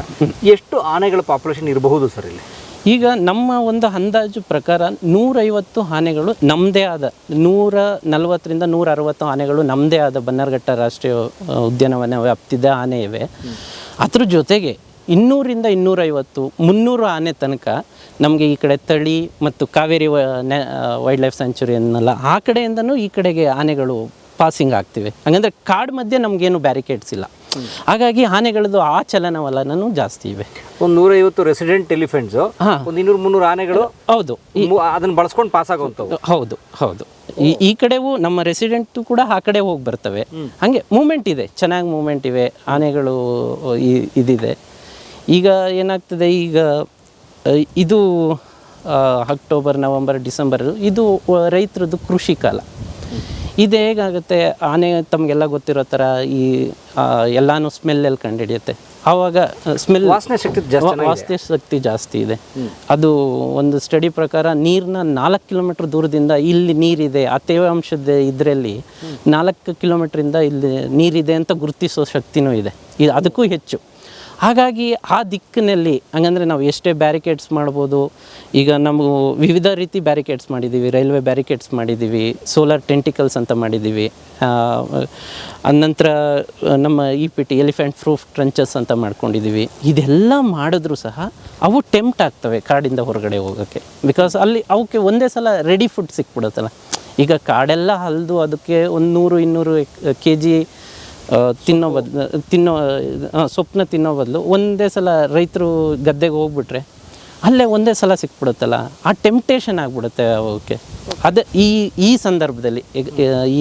ಎಷ್ಟು ಆನೆಗಳ ಪಾಪ್ಯುಲೇಷನ್ ಇರಬಹುದು ಸರ್ ಇಲ್ಲಿ? ಈಗ ನಮ್ಮ ಒಂದು ಅಂದಾಜು ಪ್ರಕಾರ 150 ಆನೆಗಳು ನಮ್ಮದೇ ಆದ, 140ರಿಂದ 160 ಆನೆಗಳು ನಮ್ಮದೇ ಆದ ಬನ್ನರ್ಘಟ್ಟ ರಾಷ್ಟ್ರೀಯ ಉದ್ಯಾನವನ ವ್ಯಾಪ್ತಿದ ಆನೆ ಇವೆ. ಅದ್ರ ಜೊತೆಗೆ 200ರಿಂದ 250, 300 ಆನೆ ತನಕ ನಮಗೆ ಈ ಕಡೆ ತಳಿ ಮತ್ತು ಕಾವೇರಿ ವೈಲ್ಡ್ ಲೈಫ್ ಸ್ಯಾಂಚುರಿ ಅನ್ನಲ್ಲ, ಆ ಕಡೆಯಿಂದನೂ ಈ ಕಡೆಗೆ ಆನೆಗಳು ಪಾಸಿಂಗ್ ಆಗ್ತಿವೆ. ಹಾಗಂದ್ರೆ ಕಾಡು ಮಧ್ಯೆ ನಮಗೇನು ಬ್ಯಾರಿಕೇಡ್ಸ್ ಇಲ್ಲ. ಹಾಗಾಗಿ ಆನೆಗಳದ್ದು ಆ ಚಲನವಲನೂ ಜಾಸ್ತಿ ಇವೆ. ಒಂದು 150 ರೆಸಿಡೆಂಟ್ ಎಲಿಫೆಂಟ್ಸು, ಒಂದು 200-300 ಆನೆಗಳು. ಹೌದು, ಅದನ್ನ ಬಳಸ್ಕೊಂಡು ಪಾಸ್ ಆಗುವಂಥವು. ಹೌದು. ಈ ಕಡೆವು ನಮ್ಮ ರೆಸಿಡೆಂಟು ಕೂಡ ಆ ಕಡೆ ಹೋಗಿ ಬರ್ತವೆ. ಹಾಗೆ ಮೂಮೆಂಟ್ ಇದೆ, ಚೆನ್ನಾಗಿ ಮೂಮೆಂಟ್ ಇವೆ, ಆನೆಗಳು ಇದಿದೆ. ಈಗ ಏನಾಗ್ತದೆ, ಈಗ ಇದು ಅಕ್ಟೋಬರ್, ನವಂಬರ್, ಡಿಸೆಂಬರ್ ಇದು ರೈತರದ್ದು ಕೃಷಿ ಕಾಲ. ಇದು ಹೇಗಾಗುತ್ತೆ, ಆನೆ ತಮಗೆಲ್ಲ ಗೊತ್ತಿರೋ ಥರ ಈ ಎಲ್ಲಾನು ಸ್ಮೆಲ್ಲಲ್ಲಿ ಕಂಡುಹಿಡಿಯುತ್ತೆ. ಆವಾಗ ಸ್ಮೆಲ್, ವಾಸನೆ ಶಕ್ತಿ ಜಾಸ್ತಿ ಇದೆ. ಅದು ಒಂದು ಸ್ಟಡಿ ಪ್ರಕಾರ ನೀರನ್ನ 4 ಕಿಲೋಮೀಟ್ರ್ ದೂರದಿಂದ ಇಲ್ಲಿ ನೀರಿದೆ, ಆ ತೇವಾಂಶದ ಇದರಲ್ಲಿ 4 ಕಿಲೋಮೀಟ್ರಿಂದ ಇಲ್ಲಿ ನೀರಿದೆ ಅಂತ ಗುರುತಿಸೋ ಶಕ್ತಿನೂ ಇದೆ, ಇದು ಅದಕ್ಕೂ ಹೆಚ್ಚು. ಹಾಗಾಗಿ ಆ ದಿಕ್ಕಿನಲ್ಲಿ ಹಂಗಂದರೆ ನಾವು ಎಷ್ಟೇ ಬ್ಯಾರಿಕೇಡ್ಸ್ ಮಾಡ್ಬೋದು. ಈಗ ನಾವು ವಿವಿಧ ರೀತಿ ಬ್ಯಾರಿಕೇಡ್ಸ್ ಮಾಡಿದ್ದೀವಿ, ರೈಲ್ವೆ ಬ್ಯಾರಿಕೇಡ್ಸ್ ಮಾಡಿದ್ದೀವಿ, ಸೋಲಾರ್ ಟೆಂಟಿಕಲ್ಸ್ ಅಂತ ಮಾಡಿದ್ದೀವಿ. ಅನಂತರ ನಮ್ಮ EPT ಎಲಿಫೆಂಟ್ ಪ್ರೂಫ್ ಟ್ರಂಚಸ್ ಅಂತ ಮಾಡ್ಕೊಂಡಿದ್ದೀವಿ. ಇದೆಲ್ಲ ಮಾಡಿದ್ರೂ ಸಹ ಅವು ಟೆಂಪ್ಟ್ ಆಗ್ತವೆ ಕಾಡಿಂದ ಹೊರಗಡೆ ಹೋಗೋಕ್ಕೆ. ಬಿಕಾಸ್ ಅಲ್ಲಿ ಅವಕ್ಕೆ ಒಂದೇ ಸಲ ರೆಡಿ ಫುಡ್ ಸಿಕ್ಬಿಡುತ್ತಲ್ಲ. ಈಗ ಕಾಡೆಲ್ಲ ಹಲ್ದು ಅದಕ್ಕೆ 100-200 kg ಸೊಪ್ಪನ್ನ ತಿನ್ನೋ ಬದಲು ಒಂದೇ ಸಲ ರೈತರು ಗದ್ದೆಗೆ ಹೋಗ್ಬಿಟ್ರೆ ಅಲ್ಲೇ ಒಂದೇ ಸಲ ಸಿಕ್ಬಿಡುತ್ತಲ್ಲ, ಆ ಟೆಂಪ್ಟೇಷನ್ ಆಗಿಬಿಡುತ್ತೆ ಅವಕ್ಕೆ. ಅದು ಈ ಸಂದರ್ಭದಲ್ಲಿ ಈ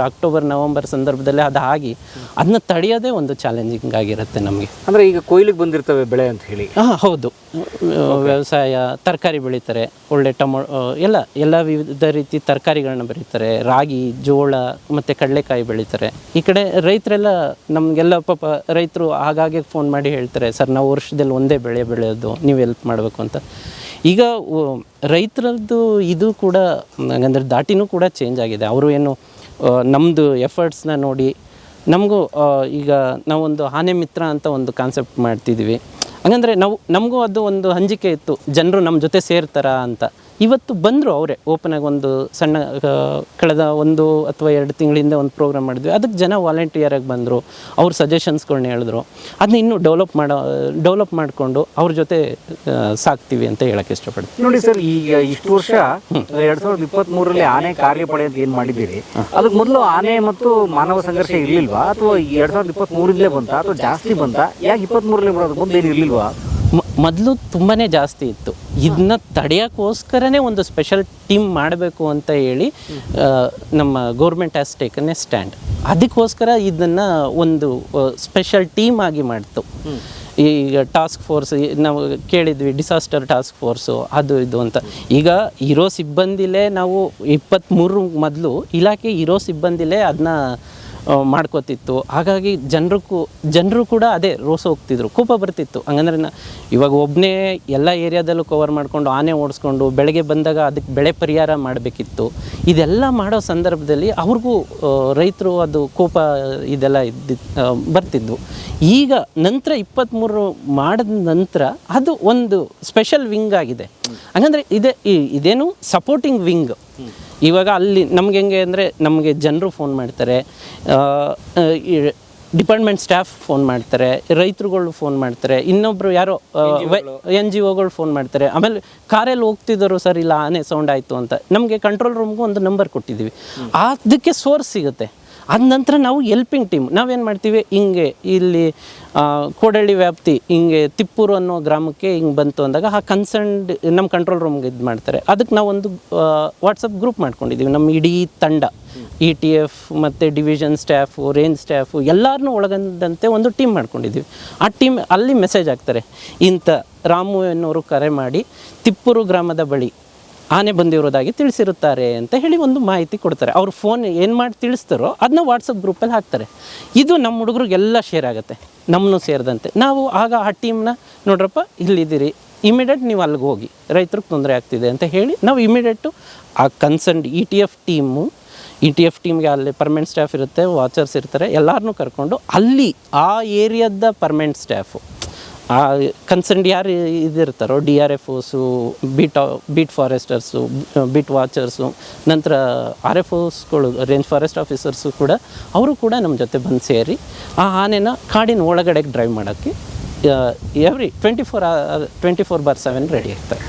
ಅಕ್ಟೋಬರ್ ನವಂಬರ್ ಸಂದರ್ಭದಲ್ಲಿ ಅದು ಆಗಿ ಅದನ್ನ ತಡೆಯೋದೇ ಒಂದು ಚಾಲೆಂಜಿಂಗ್ ಆಗಿರುತ್ತೆ ನಮಗೆ. ಅಂದರೆ ಈಗ ಕೊಯ್ಲಿಗೆ ಬಂದಿರ್ತವೆ ಬೆಳೆ ಅಂತ ಹೇಳಿ. ಹೌದು, ವ್ಯವಸಾಯ, ತರಕಾರಿ ಬೆಳೀತಾರೆ, ಒಳ್ಳೆ ಎಲ್ಲ ವಿವಿಧ ರೀತಿ ತರಕಾರಿಗಳನ್ನ ಬೆಳೀತಾರೆ. ರಾಗಿ, ಜೋಳ ಮತ್ತು ಕಡಲೆಕಾಯಿ ಬೆಳೀತಾರೆ. ಈ ಕಡೆ ರೈತರೆಲ್ಲ ನಮಗೆಲ್ಲ ಪಾಪ ರೈತರು ಆಗಾಗ್ಗೆ ಫೋನ್ ಮಾಡಿ ಹೇಳ್ತಾರೆ, ಸರ್ ನಾವು ವರ್ಷದಲ್ಲಿ ಒಂದೇ ಬೆಳೆ ಬೆಳೆಯೋದು, ನೀವು ಹೆಲ್ಪ್ ಮಾಡಬೇಕು ಅಂತ. ಈಗ ರೈತರದ್ದು ಇದು ಕೂಡ ಹಂಗಂದ್ರೆ ದಾಟಿನೂ ಕೂಡ ಚೇಂಜ್ ಆಗಿದೆ. ಅವರು ಏನು ನಮ್ಮದು ಎಫರ್ಟ್ಸ್ನ ನೋಡಿ ನಮಗೂ ಈಗ ನಾವೊಂದು ಆನೆ ಮಿತ್ರ ಅಂತ ಒಂದು ಕಾನ್ಸೆಪ್ಟ್ ಮಾಡ್ತಿದ್ವಿ. ಹಂಗಂದರೆ ನಮಗೂ ಅದು ಒಂದು ಅಂಜಿಕೆ ಇತ್ತು, ಜನರು ನಮ್ಮ ಜೊತೆ ಸೇರ್ತಾರ ಅಂತ. ಇವತ್ತು ಬಂದರು ಅವರೇ ಓಪನಾಗಿ. ಒಂದು ಸಣ್ಣ ಕಳೆದ 1 ಅಥವಾ 2 ತಿಂಗಳಿಂದ ಒಂದು ಪ್ರೋಗ್ರಾಮ್ ಮಾಡಿದ್ವಿ. ಅದಕ್ಕೆ ಜನ ವಾಲಂಟಿಯರಾಗಿ ಬಂದರು, ಅವ್ರ ಸಜೆಷನ್ಸ್ಗಳನ್ನ ಹೇಳಿದ್ರು. ಅದನ್ನ ಇನ್ನೂ ಡೆವಲಪ್ ಮಾಡಿಕೊಂಡು ಅವ್ರ ಜೊತೆ ಸಾಕ್ತೀವಿ ಅಂತ ಹೇಳಕ್ಕೆ ಇಷ್ಟಪಡ್ತೀನಿ. ನೋಡಿ ಸರ್, ಈಗ ಇಷ್ಟು ವರ್ಷ 2023ರಲ್ಲಿ ಆನೆ ಕಾರ್ಯಪಡೆ ಅಂತ ಏನು ಮಾಡಿದ್ದೀರಿ, ಅದಕ್ಕೆ ಮೊದಲು ಆನೆ ಮತ್ತು ಮಾನವ ಸಂಘರ್ಷ ಇರಲಿಲ್ವಾ, ಅಥವಾ 2023ರಿಂದಲೇ ಬಂತ, ಅಥವಾ ಜಾಸ್ತಿ ಬಂತ? ಯಾಕೆ 23ರಲ್ಲಿ ಬರೋದು, ಮೊದಲು ಏನು ಇರಲಿಲ್ವಾ? ಮೊದಲು ತುಂಬಾ ಜಾಸ್ತಿ ಇತ್ತು. ಇದನ್ನ ತಡೆಯೋಕ್ಕೋಸ್ಕರನೇ ಒಂದು ಸ್ಪೆಷಲ್ ಟೀಮ್ ಮಾಡಬೇಕು ಅಂತ ಹೇಳಿ ನಮ್ಮ government has taken A stand. ಅದಕ್ಕೋಸ್ಕರ ಇದನ್ನು ಒಂದು ಸ್ಪೆಷಲ್ ಟೀಮ್ ಆಗಿ ಮಾಡ್ತು. ಈಗ ಟಾಸ್ಕ್ ಫೋರ್ಸ್ ನಾವು ಕೇಳಿದ್ವಿ, ಡಿಸಾಸ್ಟರ್ ಟಾಸ್ಕ್ ಫೋರ್ಸು ಅದು ಇದು ಅಂತ. ಈಗ ಇರೋ ಸಿಬ್ಬಂದಿಲೇ ನಾವು 23 ಮೊದಲು ಇಲಾಖೆ ಇರೋ ಸಿಬ್ಬಂದಿಲೇ ಅದನ್ನ ಮಾಡ್ಕೋತಿತ್ತು. ಹಾಗಾಗಿ ಜನರು ಕೂಡ ಅದೇ ರೋಸ ಹೋಗ್ತಿದ್ರು, ಕೋಪ ಬರ್ತಿತ್ತು. ಹಂಗಂದ್ರೆ ಇವಾಗ ಒಬ್ಬನೇ ಎಲ್ಲ ಏರಿಯಾದಲ್ಲೂ ಕವರ್ ಮಾಡಿಕೊಂಡು ಆನೆ ಓಡಿಸ್ಕೊಂಡು ಬೆಳಗ್ಗೆ ಬಂದಾಗ ಅದಕ್ಕೆ ಬೆಳೆ ಪರಿಹಾರ ಮಾಡಬೇಕಿತ್ತು. ಇದೆಲ್ಲ ಮಾಡೋ ಸಂದರ್ಭದಲ್ಲಿ ಅವ್ರಿಗೂ ರೈತರು ಅದು ಕೋಪ ಇದೆಲ್ಲ ಬರ್ತಿದ್ವು. ಈಗ ನಂತರ 23 ಮಾಡಿದ ನಂತರ ಅದು ಒಂದು ಸ್ಪೆಷಲ್ ವಿಂಗ್ ಆಗಿದೆ. ಹಂಗಂದ್ರೆ ಇದೇನು ಸಪೋರ್ಟಿಂಗ್ ವಿಂಗ್. ಇವಾಗ ಅಲ್ಲಿ ನಮ್ಗೆ ಹೆಂಗೆ ಅಂದರೆ, ನಮಗೆ ಜನರು ಫೋನ್ ಮಾಡ್ತಾರೆ, ಡಿಪಾರ್ಟ್ಮೆಂಟ್ ಸ್ಟಾಫ್ ಫೋನ್ ಮಾಡ್ತಾರೆ, ರೈತರುಗಳು ಫೋನ್ ಮಾಡ್ತಾರೆ, ಇನ್ನೊಬ್ಬರು ಯಾರೋ NGOಗಳು ಫೋನ್ ಮಾಡ್ತಾರೆ. ಆಮೇಲೆ ಕಾರಲ್ಲಿ ಹೋಗ್ತಿದ್ದರು, ಸರ್ ಇಲ್ಲ ಆನೆ ಸೌಂಡ್ ಆಯಿತು ಅಂತ. ನಮಗೆ ಕಂಟ್ರೋಲ್ ರೂಮ್ಗೂ ಒಂದು ನಂಬರ್ ಕೊಟ್ಟಿದ್ದೀವಿ, ಅದಕ್ಕೆ ಸೋರ್ಸ್ ಸಿಗುತ್ತೆ. ಅದ ನಂತರ ನಾವು ಎಲ್ಪಿಂಗ್ ಟೀಮ್ ನಾವೇನು ಮಾಡ್ತೀವಿ, ಹಿಂಗೆ ಇಲ್ಲಿ ಕೋಡಳ್ಳಿ ವ್ಯಾಪ್ತಿ ಹಿಂಗೆ ತಿಪ್ಪೂರು ಅನ್ನೋ ಗ್ರಾಮಕ್ಕೆ ಹಿಂಗೆ ಬಂತು ಅಂದಾಗ ಆ ಕನ್ಸರ್ನ್ಡ್ ನಮ್ಮ ಕಂಟ್ರೋಲ್ ರೂಮ್ಗೆ ಇದು ಮಾಡ್ತಾರೆ. ಅದಕ್ಕೆ ನಾವೊಂದು ವಾಟ್ಸಪ್ ಗ್ರೂಪ್ ಮಾಡ್ಕೊಂಡಿದ್ದೀವಿ. ನಮ್ಮ ಇಡೀ ತಂಡ ETF ಮತ್ತು ಡಿವಿಷನ್ ಸ್ಟಾಫು, ರೇಂಜ್ ಸ್ಟಾಫು ಎಲ್ಲರನ್ನೂ ಒಳಗೊಂಡಂತೆ ಒಂದು ಟೀಮ್ ಮಾಡ್ಕೊಂಡಿದ್ದೀವಿ. ಆ ಟೀಮ್ ಅಲ್ಲಿ ಮೆಸೇಜ್ ಹಾಕ್ತಾರೆ, ಇಂಥ ರಾಮು ಎನ್ನುವರು ಕರೆ ಮಾಡಿ ತಿಪ್ಪೂರು ಗ್ರಾಮದ ಬಳಿ ಆನೆ ಬಂದಿರೋದಾಗಿ ತಿಳಿಸಿರುತ್ತಾರೆ ಅಂತ ಹೇಳಿ ಒಂದು ಮಾಹಿತಿ ಕೊಡ್ತಾರೆ. ಅವ್ರು ಫೋನ್ ಏನು ಮಾಡಿ ತಿಳಿಸ್ತಾರೋ ಅದನ್ನ ವಾಟ್ಸಪ್ ಗ್ರೂಪಲ್ಲಿ ಹಾಕ್ತಾರೆ. ಇದು ನಮ್ಮ ಹುಡುಗರಿಗೆಲ್ಲ ಶೇರ್ ಆಗುತ್ತೆ, ನಮ್ಮನ್ನು ಸೇರಿದಂತೆ. ನಾವು ಆಗ ಆ ಟೀಮ್ನ ನೋಡ್ರಪ್ಪ ಇಲ್ಲಿದ್ದೀರಿ, ಇಮಿಡಿಯೇಟ್ ನೀವು ಅಲ್ಲಿಗೆ ಹೋಗಿ, ರೈತರಿಗೆ ತೊಂದರೆ ಆಗ್ತಿದೆ ಅಂತ ಹೇಳಿ ನಾವು ಇಮಿಡಿಯೇಟು ಆ ಕನ್ಸರ್ನ್ಡ್ ETF ಟೀಮ್ಗೆ ಅಲ್ಲಿ ಪರ್ಮನೆಂಟ್ ಸ್ಟಾಫ್ ಇರುತ್ತೆ, ವಾಚರ್ಸ್ ಇರ್ತಾರೆ, ಎಲ್ಲರನ್ನೂ ಕರ್ಕೊಂಡು ಅಲ್ಲಿ ಆ ಏರಿಯಾದ ಪರ್ಮನೆಂಟ್ ಸ್ಟಾಫು, ಆ ಕನ್ಸರ್ನ್ಡ್ ಯಾರು ಇದಿರ್ತಾರೋ DRFOಸು, ಬೀಟ್ ಫಾರೆಸ್ಟರ್ಸು, ಬೀಟ್ ವಾಚರ್ಸು, ನಂತರ RFOಸ್ಗಳು, ರೇಂಜ್ ಫಾರೆಸ್ಟ್ ಆಫೀಸರ್ಸು ಕೂಡ ಅವರು ಕೂಡ ನಮ್ಮ ಜೊತೆ ಬಂದು ಸೇರಿ ಆ ಆನೆನ ಕಾಡಿನ ಒಳಗಡೆಗೆ ಡ್ರೈವ್ ಮಾಡೋಕ್ಕೆ ಎವ್ರಿ 24/7 ರೆಡಿ ಆಗ್ತಾರೆ.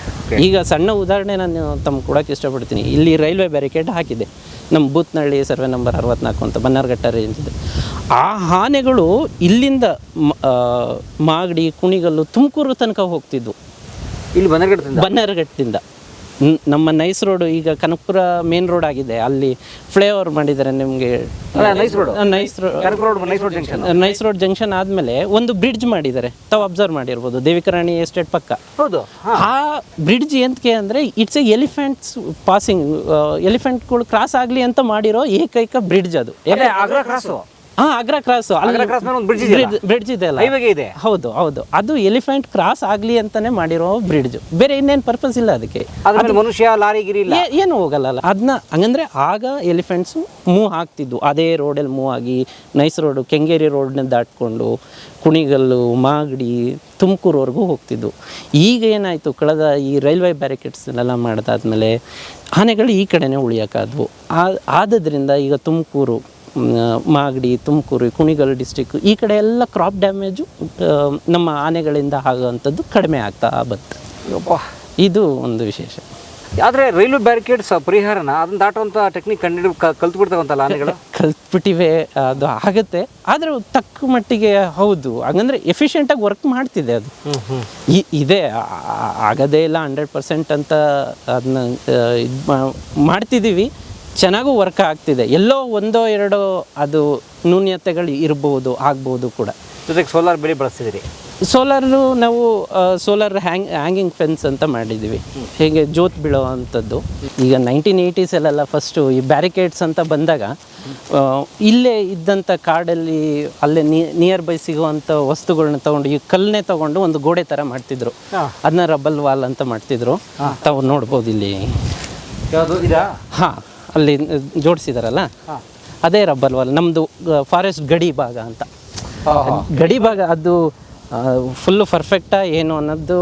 ಈಗ ಸಣ್ಣ ಉದಾಹರಣೆ ನಾನು ತಮ್ಗೆ ಕೊಡೋಕ್ಕೆ ಇಷ್ಟಪಡ್ತೀನಿ. ಇಲ್ಲಿ ರೈಲ್ವೆ ಬ್ಯಾರಿಕೇಡ್ ಹಾಕಿದೆ, ನಮ್ಮ ಬೂತ್ನಹಳ್ಳಿ ಸರ್ವೆ ನಂಬರ್ 64 ಅಂತ ಬನ್ನರ್ಘಟ್ಟ ರೇಂಜ್ ಇದೆ. ಆ ಆನೆಗಳು ಇಲ್ಲಿಂದ ಮಾಗಡಿ, ಕುಣಿಗಲ್ಲು, ತುಮಕೂರು ತನಕ ಹೋಗ್ತಿದ್ವು. ಇಲ್ಲಿ ಬನ್ನರ್ಘಟ್ಟದಿಂದ ನಮ್ಮ ನೈಸ್ ರೋಡ್, ಈಗ ಕನಕಪುರ ಮೇನ್ ರೋಡ್ ಆಗಿದೆ, ಅಲ್ಲಿ ಫ್ಲೈಓವರ್ ಮಾಡಿದ್ದಾರೆ. ನಿಮಗೆ ನೈಸ್ ರೋಡ್ ಜಂಕ್ಷನ್ ಆದಮೇಲೆ ಒಂದು ಬ್ರಿಡ್ಜ್ ಮಾಡಿದ್ದಾರೆ, ತಾವು ಅಬ್ಸರ್ವ್ ಮಾಡಿರ್ಬೋದು, ದೇವಿಕರಾಣಿ ಎಸ್ಟೇಟ್ ಪಕ್ಕ. ಹೌದು. ಆ ಬ್ರಿಡ್ಜ್ ಎಂತಕ್ಕೆ ಅಂದರೆ ಇಟ್ಸ್ ಎ ಎಲಿಫೆಂಟ್ಸ್ ಪಾಸಿಂಗ್, ಎಲಿಫೆಂಟ್ಗಳು ಕ್ರಾಸ್ ಆಗಲಿ ಅಂತ ಮಾಡಿರೋ ಏಕೈಕ ಬ್ರಿಡ್ಜ್ ಅದು. ಆಗ್ರಾ ಕ್ರಾಸ್ ಬ್ರಿಡ್ಜ್ ಇದೆ ಅಲ್ಲ, ಇದೆ. ಹೌದು, ಅದು ಎಲಿಫೆಂಟ್ ಕ್ರಾಸ್ ಆಗ್ಲಿ ಅಂತಾನೆ ಮಾಡಿರೋ ಬ್ರಿಡ್ಜ್, ಬೇರೆ ಇನ್ನೇನು ಪರ್ಪಸ್ ಇಲ್ಲ ಅದಕ್ಕೆ. ಮನುಷ್ಯ ಲಾರಿಗಿರಿ ಏನು ಹೋಗಲ್ಲ. ಅದನ್ನ ಹಂಗಂದ್ರೆ ಆಗ ಎಲಿಫೆಂಟ್ಸು ಮೂವ್ ಆಗ್ತಿದ್ವು, ಅದೇ ರೋಡಲ್ಲಿ ಮೂವ್ ಆಗಿ ನೈಸ್ ರೋಡು, ಕೆಂಗೇರಿ ರೋಡ್ನ ದಾಟ್ಕೊಂಡು ಕುಣಿಗಲ್ಲು, ಮಾಗಡಿ, ತುಮಕೂರುವರೆಗೂ ಹೋಗ್ತಿದ್ವು. ಈಗ ಏನಾಯಿತು, ಕಳೆದ ಈ ರೈಲ್ವೆ ಬ್ಯಾರಿಕೇಡ್ಸ್ನೆಲ್ಲ ಮಾಡಿದಾದ್ಮೇಲೆ ಆನೆಗಳು ಈ ಕಡೆನೇ ಉಳಿಯೋಕ್ಕಾದ್ವು. ಆದದ್ರಿಂದ ಈಗ ತುಮಕೂರು, ಮಾಗಡಿ, ತುಮಕೂರು, ಕುಣಿಗಲ್ ಡಿಸ್ಟಿಕ್ ಈ ಕಡೆ ಎಲ್ಲ ಕ್ರಾಪ್ ಡ್ಯಾಮೇಜು ನಮ್ಮ ಆನೆಗಳಿಂದ ಆಗುವಂಥದ್ದು ಕಡಿಮೆ ಆಗ್ತಾ ಬಂತು. ಇದು ಒಂದು ವಿಶೇಷ. ಆದರೆ ರೈಲ್ವೆ ಬ್ಯಾರಿಕೇಡ್ಸ್ ಪರಿಹಾರನ ಅದನ್ನ ದಾಟುವಂಥ ಟೆಕ್ನಿಕ್ ಕಲ್ತ್ಬಿಡ್ತಾವಂತಲ್ಲ ಆನೆಗಳು. ಕಲ್ತ್ಬಿಟ್ಟಿವೆ, ಅದು ಆಗುತ್ತೆ. ಆದರೆ ತಕ್ಕ ಮಟ್ಟಿಗೆ ಹೌದು, ಹಾಗಂದ್ರೆ ಎಫಿಷಿಯೆಂಟಾಗಿ ವರ್ಕ್ ಮಾಡ್ತಿದೆ ಅದು. ಇದೆ, ಆಗೋದೇ ಇಲ್ಲ 100% ಅಂತ ಅದನ್ನ ಇದು ಮಾಡ್ತಿದ್ದೀವಿ. ಚೆನ್ನಾಗೂ ವರ್ಕ್ ಆಗ್ತಿದೆ. ಎಲ್ಲೋ ಒಂದೋ ಎರಡೋ ಅದು ನ್ಯೂನ್ಯತೆಗಳು ಇರ್ಬೋದು, ಆಗ್ಬೋದು ಕೂಡ. ಜೊತೆಗೆ ಸೋಲಾರ್ ಬೆಳೆ ಬಳಸ್ತಿದ್ದೀರಿ. ಸೋಲಾರು ನಾವು ಸೋಲಾರ್ ಹ್ಯಾಂಗಿಂಗ್ ಫೆನ್ಸ್ ಅಂತ ಮಾಡಿದ್ದೀವಿ, ಹೇಗೆ ಜೋತ್ ಬೀಳೋ ಅಂಥದ್ದು. ಈಗ 1980s ಫಸ್ಟು ಈ ಬ್ಯಾರಿಕೇಡ್ಸ್ ಅಂತ ಬಂದಾಗ ಇಲ್ಲೇ ಇದ್ದಂಥ ಕಾಡಲ್ಲಿ ಅಲ್ಲೇ ನಿಯರ್ ಬೈ ಸಿಗುವಂಥ ವಸ್ತುಗಳನ್ನ ತೊಗೊಂಡು, ಈ ಕಲ್ಲನ್ನೇ ತೊಗೊಂಡು ಒಂದು ಗೋಡೆ ಥರ ಮಾಡ್ತಿದ್ರು, ಅದನ್ನ ರಬ್ಬಲ್ ವಾಲ್ ಅಂತ ಮಾಡ್ತಿದ್ರು. ತಾವು ನೋಡ್ಬೋದು ಇಲ್ಲಿ. ಹಾಂ, ಅಲ್ಲಿ ಜೋಡಿಸಿದಾರಲ್ಲ ಅದೇ ರಬ್ಬಲ್ ವಾಲ್. ನಮ್ಮದು ಫಾರೆಸ್ಟ್ ಗಡಿ ಭಾಗ ಅಂತ. ಗಡಿ ಭಾಗ ಅದು ಫುಲ್ಲು ಪರ್ಫೆಕ್ಟಾ ಏನು ಅನ್ನೋದು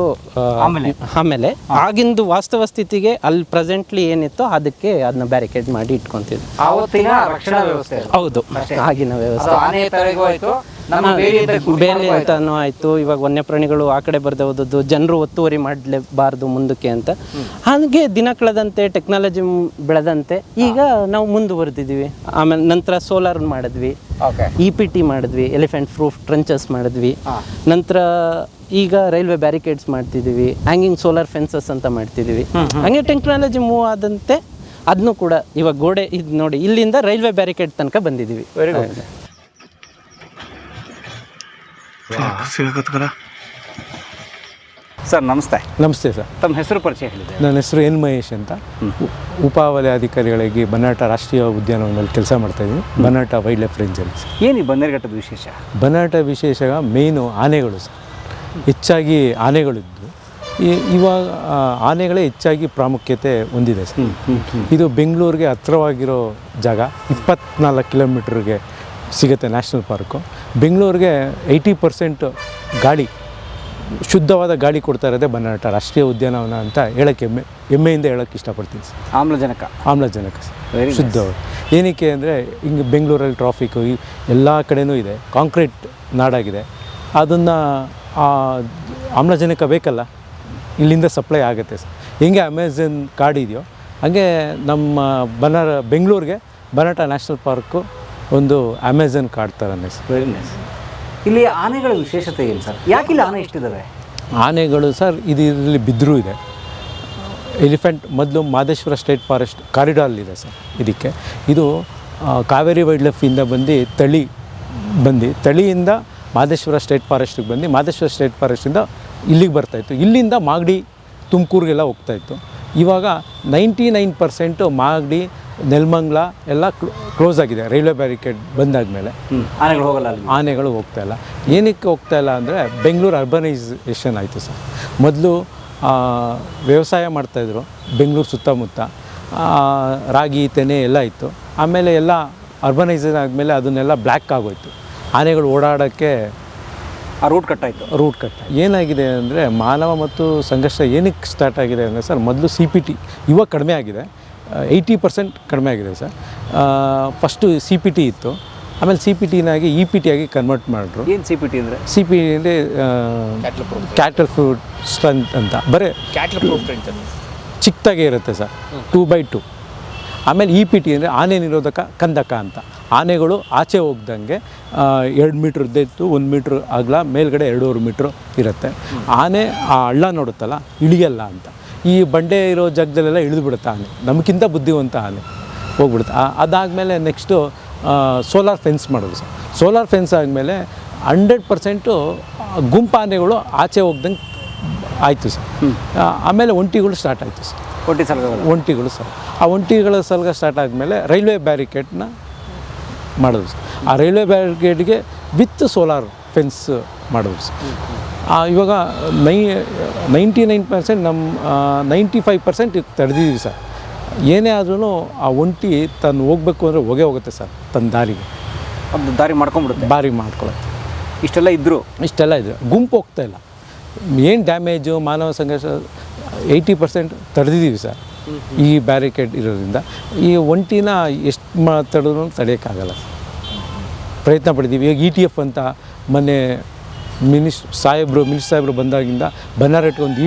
ಆಮೇಲೆ ಆಗಿಂದು ವಾಸ್ತವ ಸ್ಥಿತಿಗೆ ಅಲ್ಲಿ ಪ್ರೆಸೆಂಟ್ಲಿ ಏನಿತ್ತೋ ಅದಕ್ಕೆ ಅದನ್ನ ಬ್ಯಾರಿಕೇಡ್ ಮಾಡಿ ಇಟ್ಕೊಂತಿದ್ವಿ. ಹೌದು, ಆಗಿನ ವ್ಯವಸ್ಥೆ. ಬೇಲಿ ಅಂತಾನು ಆಯಿತು. ಇವಾಗ ವನ್ಯಪ್ರಾಣಿಗಳು ಆ ಕಡೆ ಬರ್ದೆ ಹೋದದ್ದು, ಜನರು ಒತ್ತುವರಿ ಮಾಡಲೇಬಾರ್ದು ಮುಂದಕ್ಕೆ ಅಂತ. ಹಾಗೆ ದಿನ ಕಳೆದಂತೆ ಟೆಕ್ನಾಲಜಿ ಬೆಳೆದಂತೆ ಈಗ ನಾವು ಮುಂದುವರೆದಿದ್ದೀವಿ. ಆಮೇಲೆ ನಂತರ ಸೋಲಾರ್ ಮಾಡಿದ್ವಿ, EPT ಮಾಡಿದ್ವಿ, ಎಲಿಫೆಂಟ್ ಪ್ರೂಫ್ ಟ್ರಂಚಸ್ ಮಾಡಿದ್ವಿ. ನಂತರ ಈಗ ರೈಲ್ವೆ ಬ್ಯಾರಿಕೇಡ್ಸ್ ಮಾಡ್ತಿದ್ದೀವಿ, ಹ್ಯಾಂಗಿಂಗ್ ಸೋಲಾರ್ ಫೆನ್ಸಸ್ ಅಂತ ಮಾಡ್ತಿದ್ದೀವಿ. ಹಂಗೆ ಟೆಕ್ನಾಲಜಿ ಮೂವ್ ಆದಂತೆ ಅದನ್ನು ಕೂಡ ಇವಾಗ ಗೋಡೆ ಇದು ನೋಡಿ, ಇಲ್ಲಿಂದ ರೈಲ್ವೆ ಬ್ಯಾರಿಕೇಡ್ ತನಕ ಬಂದಿದ್ದೀವಿ. ಸರ್ ನಮಸ್ತೆ. ನಮಸ್ತೆ ಸರ್. ತಮ್ಮ ಹೆಸರು ಪರಿಚಯ ಹೇಳಿದೆ. ನನ್ನ ಹೆಸರು ಎನ್ ಮಹೇಶ್ ಅಂತ. ಉಪವಲಯಾಧಿಕಾರಿಗಳಾಗಿ ಬನ್ನಾಟ ರಾಷ್ಟ್ರೀಯ ಉದ್ಯಾನವನದಲ್ಲಿ ಕೆಲಸ ಮಾಡ್ತಾಯಿದ್ದೀನಿ, ಬನ್ನಾಟ ವೈಲ್ಡ್ ಲೈಫ್ ರೇಂಜಲ್ಲಿ. ಏನು ಈ ಬನ್ನೇರುಘಟ್ಟದ ವಿಶೇಷ? ಬನ್ನಾಟ ವಿಶೇಷ ಮೇಯ್ನು ಆನೆಗಳು ಸರ್. ಹೆಚ್ಚಾಗಿ ಆನೆಗಳಿದ್ದು ಇವಾಗ ಆನೆಗಳೇ ಹೆಚ್ಚಾಗಿ ಪ್ರಾಮುಖ್ಯತೆ ಹೊಂದಿದೆ ಸರ್. ಇದು ಬೆಂಗಳೂರಿಗೆ ಹತ್ತಿರವಾಗಿರೋ ಜಾಗ, 24 ಕಿಲೋಮೀಟ್ರಿಗೆ ಸಿಗುತ್ತೆ ನ್ಯಾಷನಲ್ ಪಾರ್ಕು. ಬೆಂಗಳೂರಿಗೆ 80% ಗಾಳಿ, ಶುದ್ಧವಾದ ಗಾಳಿ ಕೊಡ್ತಾ ಇರೋದೇ ಬನ್ನಾಟ ರಾಷ್ಟ್ರೀಯ ಉದ್ಯಾನವನ ಅಂತ ಹೇಳೋಕ್ಕೆ ಹೆಮ್ಮೆಯಿಂದ ಹೇಳೋಕ್ಕೆ ಇಷ್ಟಪಡ್ತೀನಿ ಸರ್. ಆಮ್ಲಜನಕ ಸರ್ ಶುದ್ಧವಾದ. ಏನಕ್ಕೆ ಅಂದರೆ ಹಿಂಗೆ ಬೆಂಗಳೂರಲ್ಲಿ ಟ್ರಾಫಿಕ್ಕು ಎಲ್ಲ ಕಡೆನೂ ಇದೆ, ಕಾಂಕ್ರೀಟ್ ನಾಡಾಗಿದೆ. ಅದನ್ನು ಆಮ್ಲಜನಕ ಬೇಕಲ್ಲ, ಇಲ್ಲಿಂದ ಸಪ್ಲೈ ಆಗುತ್ತೆ ಸರ್. ಹೆಂಗೆ ಅಮೆಝನ್ ಕಾಡಿದೆಯೋ ಹಾಗೆ ನಮ್ಮ ಬೆಂಗಳೂರಿಗೆ ಬನ್ನಾಟ ನ್ಯಾಷನಲ್ ಪಾರ್ಕು ಒಂದು ಅಮೆಝನ್ ಕಾಡು ಥರನೇ ಸರ್. Very nice. ಇಲ್ಲಿ ಆನೆಗಳ ವಿಶೇಷತೆ ಏನು ಸರ್? ಯಾಕೆ ಇಲ್ಲಿ ಆನೆ ಇಷ್ಟಿದ್ದಾವೆ? ಆನೆಗಳು ಸರ್ ಇದರಲ್ಲಿ ಬಿದ್ದರೂ ಇದೆ. ಎಲಿಫೆಂಟ್ ಮೊದಲು ಮಾದೇಶ್ವರ ಸ್ಟೇಟ್ ಫಾರೆಸ್ಟ್ ಕಾರಿಡಾರ್ಲಿದೆ ಸರ್. ಇದಕ್ಕೆ ಇದು ಕಾವೇರಿ ವೈಲ್ಡ್ ಲೈಫಿಂದ ತಳಿಯಿಂದ ಮಾದೇಶ್ವರ ಸ್ಟೇಟ್ ಫಾರೆಸ್ಟಿಗೆ ಬಂದು ಮಾದೇಶ್ವರ ಸ್ಟೇಟ್ ಫಾರೆಸ್ಟಿಂದ ಇಲ್ಲಿಗೆ ಬರ್ತಾಯಿತ್ತು. ಇಲ್ಲಿಂದ ಮಾಗಡಿ, ತುಮಕೂರಿಗೆಲ್ಲ ಹೋಗ್ತಾಯಿತ್ತು. ಇವಾಗ 99% ಮಾಗಡಿ, ನೆಲಮಂಗಲ ಎಲ್ಲ ಕ್ಲೋಸ್ ಆಗಿದೆ. ರೈಲ್ವೆ ಬ್ಯಾರಿಕೇಡ್ ಬಂದಾದಮೇಲೆ ಆನೆಗಳು ಹೋಗ್ತಾ ಇಲ್ಲ. ಏನಕ್ಕೆ ಹೋಗ್ತಾ ಇಲ್ಲ ಅಂದರೆ ಬೆಂಗಳೂರು ಅರ್ಬನೈಸೇಷನ್ ಆಯಿತು ಸರ್. ಮೊದಲು ವ್ಯವಸಾಯ ಮಾಡ್ತಾಯಿದ್ರು ಬೆಂಗಳೂರು ಸುತ್ತಮುತ್ತ, ರಾಗಿ, ತೆನೆ ಎಲ್ಲ ಇತ್ತು. ಆಮೇಲೆ ಎಲ್ಲ ಅರ್ಬನೈಸೇಷನ್ ಆದಮೇಲೆ ಅದನ್ನೆಲ್ಲ ಬ್ಲ್ಯಾಕ್ ಆಗೋಯ್ತು. ಆನೆಗಳು ಓಡಾಡೋಕ್ಕೆ ರೂಟ್ ಕಟ್. ಏನಾಗಿದೆ ಅಂದರೆ ಮಾನವ ಮತ್ತು ಸಂಘರ್ಷ ಏನಕ್ಕೆ ಸ್ಟಾರ್ಟ್ ಆಗಿದೆ ಅಂದರೆ ಸರ್, ಮೊದಲು CPT ಇವಾಗ ಕಡಿಮೆ ಆಗಿದೆ, 80% ಕಡಿಮೆ ಆಗಿದೆ ಸರ್. ಫಸ್ಟು CPT ಇತ್ತು, ಆಮೇಲೆ CPTನಾಗಿ EPT ಆಗಿ ಕನ್ವರ್ಟ್ ಮಾಡಿದ್ರು. ಏನು CPT ಅಂದರೆ? CPT ಅಂದರೆ ಕ್ಯಾಟಲ್ ಫ್ರೂಟ್ ಸ್ಟ್ರೆಂತ್ ಅಂತ, ಬರೀ ಚಿಕ್ಕದಾಗೆ ಇರುತ್ತೆ ಸರ್, 2x2. ಆಮೇಲೆ EPT ಅಂದರೆ ಆನೆ ನಿರೋಧಕ ಕಂದಕ ಅಂತ. ಆನೆಗಳು ಆಚೆ ಹೋಗ್ದಂಗೆ 2 ಮೀಟ್ರ್ ಉದ್ದಿತ್ತು, 1 ಮೀಟ್ರ್ ಅಗಲ, ಮೇಲ್ಗಡೆ 2.5 ಮೀಟ್ರ್ ಇರುತ್ತೆ. ಆನೆ ಆ ಹಳ್ಳ ನೋಡುತ್ತಲ್ಲ, ಇಳಿಯಲ್ಲ ಅಂತ. ಈ ಬಂಡೆ ಇರೋ ಜಾಗದಲ್ಲೆಲ್ಲ ಇಳಿದುಬಿಡುತ್ತೆ ಆನೆ, ನಮಗಿಂತ ಬುದ್ಧಿವಂತ ಆನೆ ಹೋಗ್ಬಿಡುತ್ತೆ. ಅದಾದಮೇಲೆ ನೆಕ್ಸ್ಟು ಸೋಲಾರ್ ಫೆನ್ಸ್ ಮಾಡೋದು ಸರ್. ಸೋಲಾರ್ ಫೆನ್ಸ್ ಆದಮೇಲೆ 100% ಗುಂಪು ಆನೆಗಳು ಆಚೆ ಹೋಗ್ದಂಗೆ ಆಯಿತು ಸರ್. ಆಮೇಲೆ ಒಂಟಿಗಳು ಸ್ಟಾರ್ಟ್ ಆಯಿತು ಸರ್. ಒಂಟಿಗಳು ಸರ್. ಆ ಒಂಟಿಗಳ ಸಲಗ ಸ್ಟಾರ್ಟ್ ಆದಮೇಲೆ ರೈಲ್ವೆ ಬ್ಯಾರಿಕೇಡ್ನ ಮಾಡೋದು ಸರ್. ಆ ರೈಲ್ವೆ ಬ್ಯಾರಿಕೇಡ್ಗೆ ವಿತ್ ಸೋಲಾರ್ ಫೆನ್ಸ್ ಮಾಡೋದು ಸರ್. ಇವಾಗ 99% ನಮ್ಮ 95% ತಡೆದಿದ್ದೀವಿ ಸರ್. ಏನೇ ಆದ್ರೂ ಆ ಒಂಟಿ ತಾನು ಹೋಗ್ಬೇಕು ಅಂದರೆ ಹೋಗುತ್ತೆ ಸರ್, ತನ್ನ ದಾರಿಗೆ ದಾರಿ ಮಾಡ್ಕೊಳ್ಳುತ್ತೆ. ಇಷ್ಟೆಲ್ಲ ಇದ್ದರು ಗುಂಪು ಹೋಗ್ತಾ ಇಲ್ಲ. ಏನು ಡ್ಯಾಮೇಜು, ಮಾನವ ಸಂಘರ್ಷ 80% ತಡೆದಿದ್ದೀವಿ ಸರ್ ಈ ಬ್ಯಾರಿಕೇಡ್ ಇರೋದ್ರಿಂದ. ಈ ಒಂಟಿನ ಎಷ್ಟು ತಡೆದ್ರೂ ತಡೆಯೋಕ್ಕಾಗಲ್ಲ ಸರ್. ಪ್ರಯತ್ನ ಪಡಿದ್ದೀವಿ. ಈಗ ETF ಅಂತ ಮೊನ್ನೆ ಮಿನಿಸ್ಟ್ರ್ ಸಾಹೇಬರು ಬಂದಾಗಿಂದ ಬನ್ನಾರಟ್ಟಿಗೆ ಒಂದು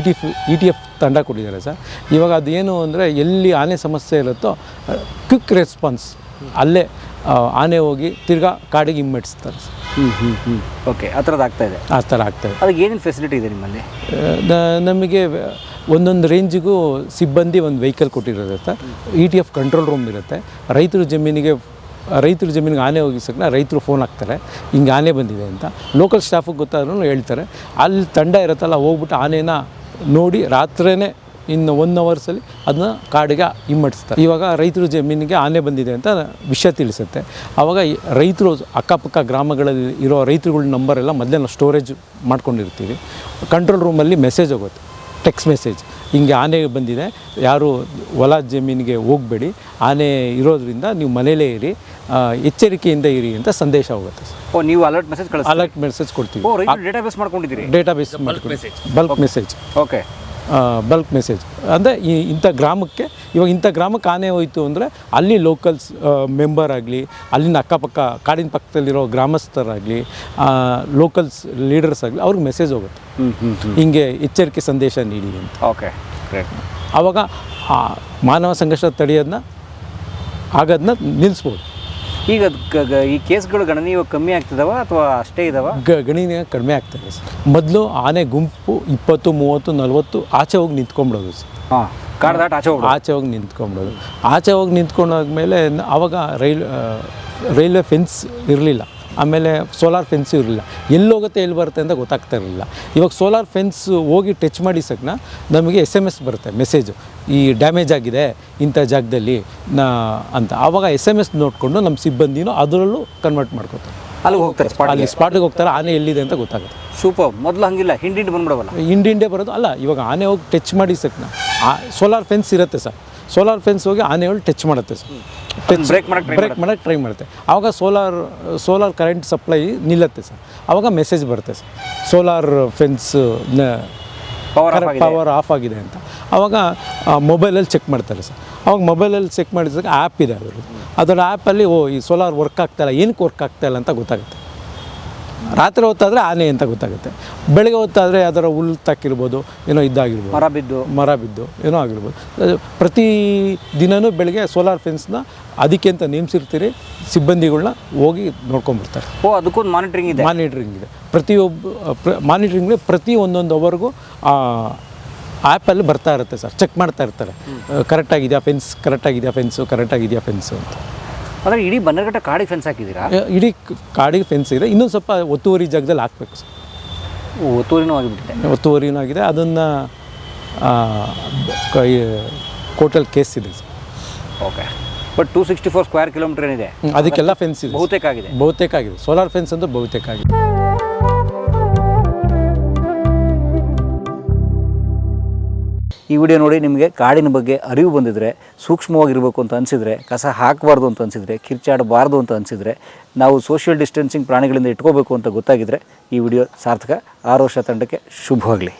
ETF ತಂಡ ಕೊಟ್ಟಿದ್ದಾರೆ ಸರ್. ಇವಾಗ ಅದೇನು ಅಂದರೆ ಎಲ್ಲಿ ಆನೆ ಸಮಸ್ಯೆ ಇರುತ್ತೋ ಕ್ವಿಕ್ ರೆಸ್ಪಾನ್ಸ್ ಅಲ್ಲೇ ಆನೆ ಹೋಗಿ ತಿರ್ಗಾ ಕಾಡಿಗೆ ಹಿಮ್ಮೆಟ್ಟಿಸ್ತಾರೆ ಸರ್. ಓಕೆ, ಆ ಥರ ಆಗ್ತಾಯಿದೆ. ಅದಕ್ಕೆ ಏನೇನು ಫೆಸಿಲಿಟಿ ಇದೆ ನಿಮ್ಮಲ್ಲಿ? ನಮಗೆ ಒಂದೊಂದು ರೇಂಜಿಗೂ ಸಿಬ್ಬಂದಿ ಒಂದು ವೆಹಿಕಲ್ ಕೊಟ್ಟಿರುತ್ತೆ. ETF ಕಂಟ್ರೋಲ್ ರೂಮ್ ಇರುತ್ತೆ. ರೈತರ ಜಮೀನಿಗೆ ಆನೆ ಹೋಗಿಸಕ್ಕೆ ರೈತರು ಫೋನ್ ಹಾಕ್ತಾರೆ, ಹಿಂಗೆ ಆನೆ ಬಂದಿದೆ ಅಂತ. ಲೋಕಲ್ ಸ್ಟಾಫಿಗೆ ಗೊತ್ತಾದ್ರೂ ಹೇಳ್ತಾರೆ. ಅಲ್ಲಿ ತಂಡ ಇರುತ್ತಲ್ಲ, ಹೋಗ್ಬಿಟ್ಟು ಆನೆನ ನೋಡಿ ರಾತ್ರಿಯೇ ಇನ್ನು 1 ಅವರ್ಸಲ್ಲಿ ಅದನ್ನ ಕಾಡಿಗೆ ಹಿಮ್ಮೆಟ್ಟಿಸ್ತಾರೆ. ಇವಾಗ ರೈತರ ಜಮೀನಿಗೆ ಆನೆ ಬಂದಿದೆ ಅಂತ ವಿಷಯ ತಿಳಿಸುತ್ತೆ. ಆವಾಗ ರೈತರು ಅಕ್ಕಪಕ್ಕ ಗ್ರಾಮಗಳಲ್ಲಿ ಇರೋ ರೈತರುಗಳ ನಂಬರೆಲ್ಲ ಮೊದಲೇ ನಾವು ಸ್ಟೋರೇಜ್ ಮಾಡ್ಕೊಂಡಿರ್ತೀವಿ. ಕಂಟ್ರೋಲ್ ರೂಮಲ್ಲಿ ಮೆಸೇಜ್ ಹೋಗುತ್ತೆ, ಟೆಕ್ಸ್ಟ್ ಮೆಸೇಜ್, ಹಿಂಗೆ ಆನೆ ಬಂದಿದೆ, ಯಾರು ಹೊಲ ಜಮೀನಿಗೆ ಹೋಗಬೇಡಿ, ಆನೆ ಇರೋದ್ರಿಂದ ನೀವು ಮನೇಲೇ ಇರಿ, ಎಚ್ಚರಿಕೆಯಿಂದ ಇರಿ ಅಂತ ಸಂದೇಶ ಹೋಗುತ್ತೆ. ನೀವು ಅಲರ್ಟ್ ಮೆಸೇಜ್ ಕೊಡ್ತೀವಿ. ಡೇಟಾಬೇಸ್ ಮಾಡ್ಕೊಂಡಿದ್ದೀರಿ? Bulk message. Okay, bulk message ಅಂದರೆ ಇಂಥ ಗ್ರಾಮಕ್ಕೆ ಆನೆ ಹೋಯಿತು ಅಂದರೆ ಅಲ್ಲಿ ಲೋಕಲ್ಸ್ ಮೆಂಬರ್ ಆಗಲಿ, ಅಲ್ಲಿನ ಅಕ್ಕಪಕ್ಕ ಕಾಡಿನ ಪಕ್ಕದಲ್ಲಿರೋ ಗ್ರಾಮಸ್ಥರಾಗಲಿ, ಲೋಕಲ್ಸ್ ಲೀಡರ್ಸ್ ಆಗಲಿ, ಅವ್ರಿಗೆ ಮೆಸೇಜ್ ಹೋಗುತ್ತೆ, ಹಿಂಗೆ ಎಚ್ಚರಿಕೆ ಸಂದೇಶ ನೀಡಿ ಅಂತ. ಓಕೆ, ಆವಾಗ ಮಾನವ ಸಂಘರ್ಷ ಆಗೋದನ್ನ ನಿಲ್ಲಿಸ್ಬೋದು. ಈಗ ಈ ಕೇಸ್ಗಳು ಗಣನೀಯ ಕಮ್ಮಿ ಆಗ್ತಿದಾವ ಅಥವಾ ಅಷ್ಟೇ ಇದಾವ? ಗಣನೀಯ ಕಡಿಮೆ ಆಗ್ತದೆ ಸರ್. ಮೊದಲು ಆನೆ ಗುಂಪು 20, 30, 40 ಆಚೆ ಹೋಗಿ ನಿಂತ್ಕೊಂಡ್ಬಿಡೋದು ಸರ್. ಕಾಡ್ದಾಟ ಆಚೆ ಹೋಗಿ ನಿಂತ್ಕೊಂಡಾದ್ಮೇಲೆ ಆವಾಗ ರೈಲ್ವೆ ಫೆನ್ಸ್ ಇರಲಿಲ್ಲ, ಆಮೇಲೆ ಸೋಲಾರ್ ಫೆನ್ಸು ಇರಲಿಲ್ಲ. ಎಲ್ಲಿ ಹೋಗುತ್ತೆ ಎಲ್ಲಿ ಬರುತ್ತೆ ಅಂತ ಗೊತ್ತಾಗ್ತಾ ಇರಲಿಲ್ಲ. ಇವಾಗ ಸೋಲಾರ್ ಫೆನ್ಸ್ ಹೋಗಿ ಟಚ್ ಮಾಡಿ ಸಕ್ನ ನಮಗೆ SMS ಬರುತ್ತೆ, ಮೆಸೇಜು, ಈ ಡ್ಯಾಮೇಜ್ ಆಗಿದೆ ಇಂಥ ಜಾಗದಲ್ಲಿ ಅಂತ. ಆವಾಗ SMS ನೋಡಿಕೊಂಡು ನಮ್ಮ ಸಿಬ್ಬಂದಿನೂ ಅದರಲ್ಲೂ ಕನ್ವರ್ಟ್ ಮಾಡ್ಕೋತಾರೆ. ಅಲ್ಲಿಗೆ ಹೋಗ್ತಾರೆ ಅಲ್ಲಿ ಸ್ಪಾಟಿಗೆ ಹೋಗ್ತಾರೆ, ಆನೆ ಎಲ್ಲಿದೆ ಅಂತ ಗೊತ್ತಾಗುತ್ತೆ. ಸೂಪರ್. ಮೊದಲು ಹಂಗಿಲ್ಲ, ಹಿಂಡಿಂಡಿ ಬಂದ್ಬಿಡವಲ್ಲ. ಹಿಂಡಿಂಡೆ ಬರೋದು ಅಲ್ಲ, ಇವಾಗ ಆನೆ ಹೋಗಿ ಟಚ್ ಮಾಡಿ ಸಕ್ನ ಸೋಲಾರ್ ಫೆನ್ಸ್ ಇರುತ್ತೆ ಸರ್. ಸೋಲಾರ್ ಫೆನ್ಸ್ ಹೋಗಿ ಆನೆಗಳು ಟಚ್ ಮಾಡುತ್ತೆ ಸರ್, ಬ್ರೇಕ್ ಮಾಡೋಕ್ಕೆ ಟ್ರೈ ಮಾಡುತ್ತೆ. ಆವಾಗ ಸೋಲಾರ್ ಕರೆಂಟ್ ಸಪ್ಲೈ ನಿಲ್ಲುತ್ತೆ ಸರ್. ಆವಾಗ ಮೆಸೇಜ್ ಬರುತ್ತೆ sir, solar fence power of ಆಗಿದೆ ಅಂತ. ಆವಾಗ ಮೊಬೈಲಲ್ಲಿ ಚೆಕ್ ಮಾಡ್ತಾರೆ ಸರ್. ಆವಾಗ ಮೊಬೈಲಲ್ಲಿ ಚೆಕ್ ಮಾಡಿದಾಗ ಆ್ಯಪ್ ಇದೆ ಅದರ ಆ್ಯಪಲ್ಲಿ ಈ ಸೋಲಾರ್ ವರ್ಕ್ ಆಗ್ತಾಯಿಲ್ಲ, ಏನಕ್ಕೆ ವರ್ಕ್ ಆಗ್ತಾಯಿಲ್ಲ ಅಂತ ಗೊತ್ತಾಗುತ್ತೆ. ರಾತ್ರಿ ಹೊತ್ತಾದರೆ ಆನೆ ಅಂತ ಗೊತ್ತಾಗುತ್ತೆ. ಬೆಳಗ್ಗೆ ಹೊತ್ತಾದರೆ ಅದರ ಹುಲ್ಲು ತಾಕಿರ್ಬೋದು, ಏನೋ ಇದ್ದಾಗಿರ್ಬೋದು, ಮರ ಬಿದ್ದು ಏನೋ ಆಗಿರ್ಬೋದು. ಪ್ರತಿ ದಿನವೂ ಬೆಳಗ್ಗೆ ಸೋಲಾರ್ ಫೆನ್ಸ್ನ ಅದಕ್ಕೆ ಅಂತ ನೇಮಿಸಿರ್ತೀರಿ, ಸಿಬ್ಬಂದಿಗಳನ್ನ ಹೋಗಿ ನೋಡ್ಕೊಂಡ್ಬರ್ತಾರೆ. ಅದಕ್ಕೊಂದು ಮಾನಿಟ್ರಿಂಗ್ ಇದೆ. ಮಾನಿಟ್ರಿಂಗ್ ಪ್ರತಿ ಒಂದೊಂದು ಅವರ್ಗೂ ಆ್ಯಪಲ್ಲಿ ಬರ್ತಾ ಇರುತ್ತೆ ಸರ್, ಚೆಕ್ ಮಾಡ್ತಾ ಇರ್ತಾರೆ, ಕರೆಕ್ಟಾಗಿದೆಯಾ ಫೆನ್ಸು ಅಂತ. ಅಂದರೆ ಇಡೀ ಬನ್ನರ್ಘಟ್ಟ ಕಾಡಿಗೆ ಫೆನ್ಸ್ ಹಾಕಿದ್ದೀರಾ? ಇಡೀ ಕಾಡಿಗೆ ಫೆನ್ಸ್ ಇದೆ. ಇನ್ನೊಂದು ಸ್ವಲ್ಪ ಒತ್ತುವರಿ ಜಾಗದಲ್ಲಿ ಹಾಕಬೇಕು ಸರ್. ಒತ್ತುವರಿನೂ ಆಗಿದೆ. ಅದನ್ನು ಕೋರ್ಟಲ್ಲಿ ಕೇಸ್ ಇದೆ sir. Okay. But 264 square kilometre ಏನಿದೆ ಅದಕ್ಕೆಲ್ಲ ಫೆನ್ಸ್ ಇದೆ, ಬಹುತೇಕ ಆಗಿದೆ. ಸೋಲಾರ್ ಫೆನ್ಸ್ ಅಂತೂ ಬಹುತೇಕ ಆಗಿದೆ. ಈ ವಿಡಿಯೋ ನೋಡಿ ನಿಮಗೆ ಕಾಡಿನ ಬಗ್ಗೆ ಅರಿವು ಬಂದಿದ್ರೆ, ಸೂಕ್ಷ್ಮವಾಗಿರಬೇಕು ಅಂತ ಅನಿಸಿದರೆ, ಕಸ ಹಾಕಬಾರ್ದು ಅಂತ ಅನಿಸಿದರೆ, ಕಿರ್ಚಾಡಬಾರ್ದು ಅಂತ ಅನಿಸಿದರೆ, ನಾವು ಸೋಷಿಯಲ್ ಡಿಸ್ಟೆನ್ಸಿಂಗ್ ಪ್ರಾಣಿಗಳಿಂದ ಇಟ್ಕೋಬೇಕು ಅಂತ ಗೊತ್ತಾಗಿದ್ದರೆ ಈ ವಿಡಿಯೋ ಸಾರ್ಥಕ. ಆರೋಶ ತಂಡಕ್ಕೆ ಶುಭವಾಗಲಿ.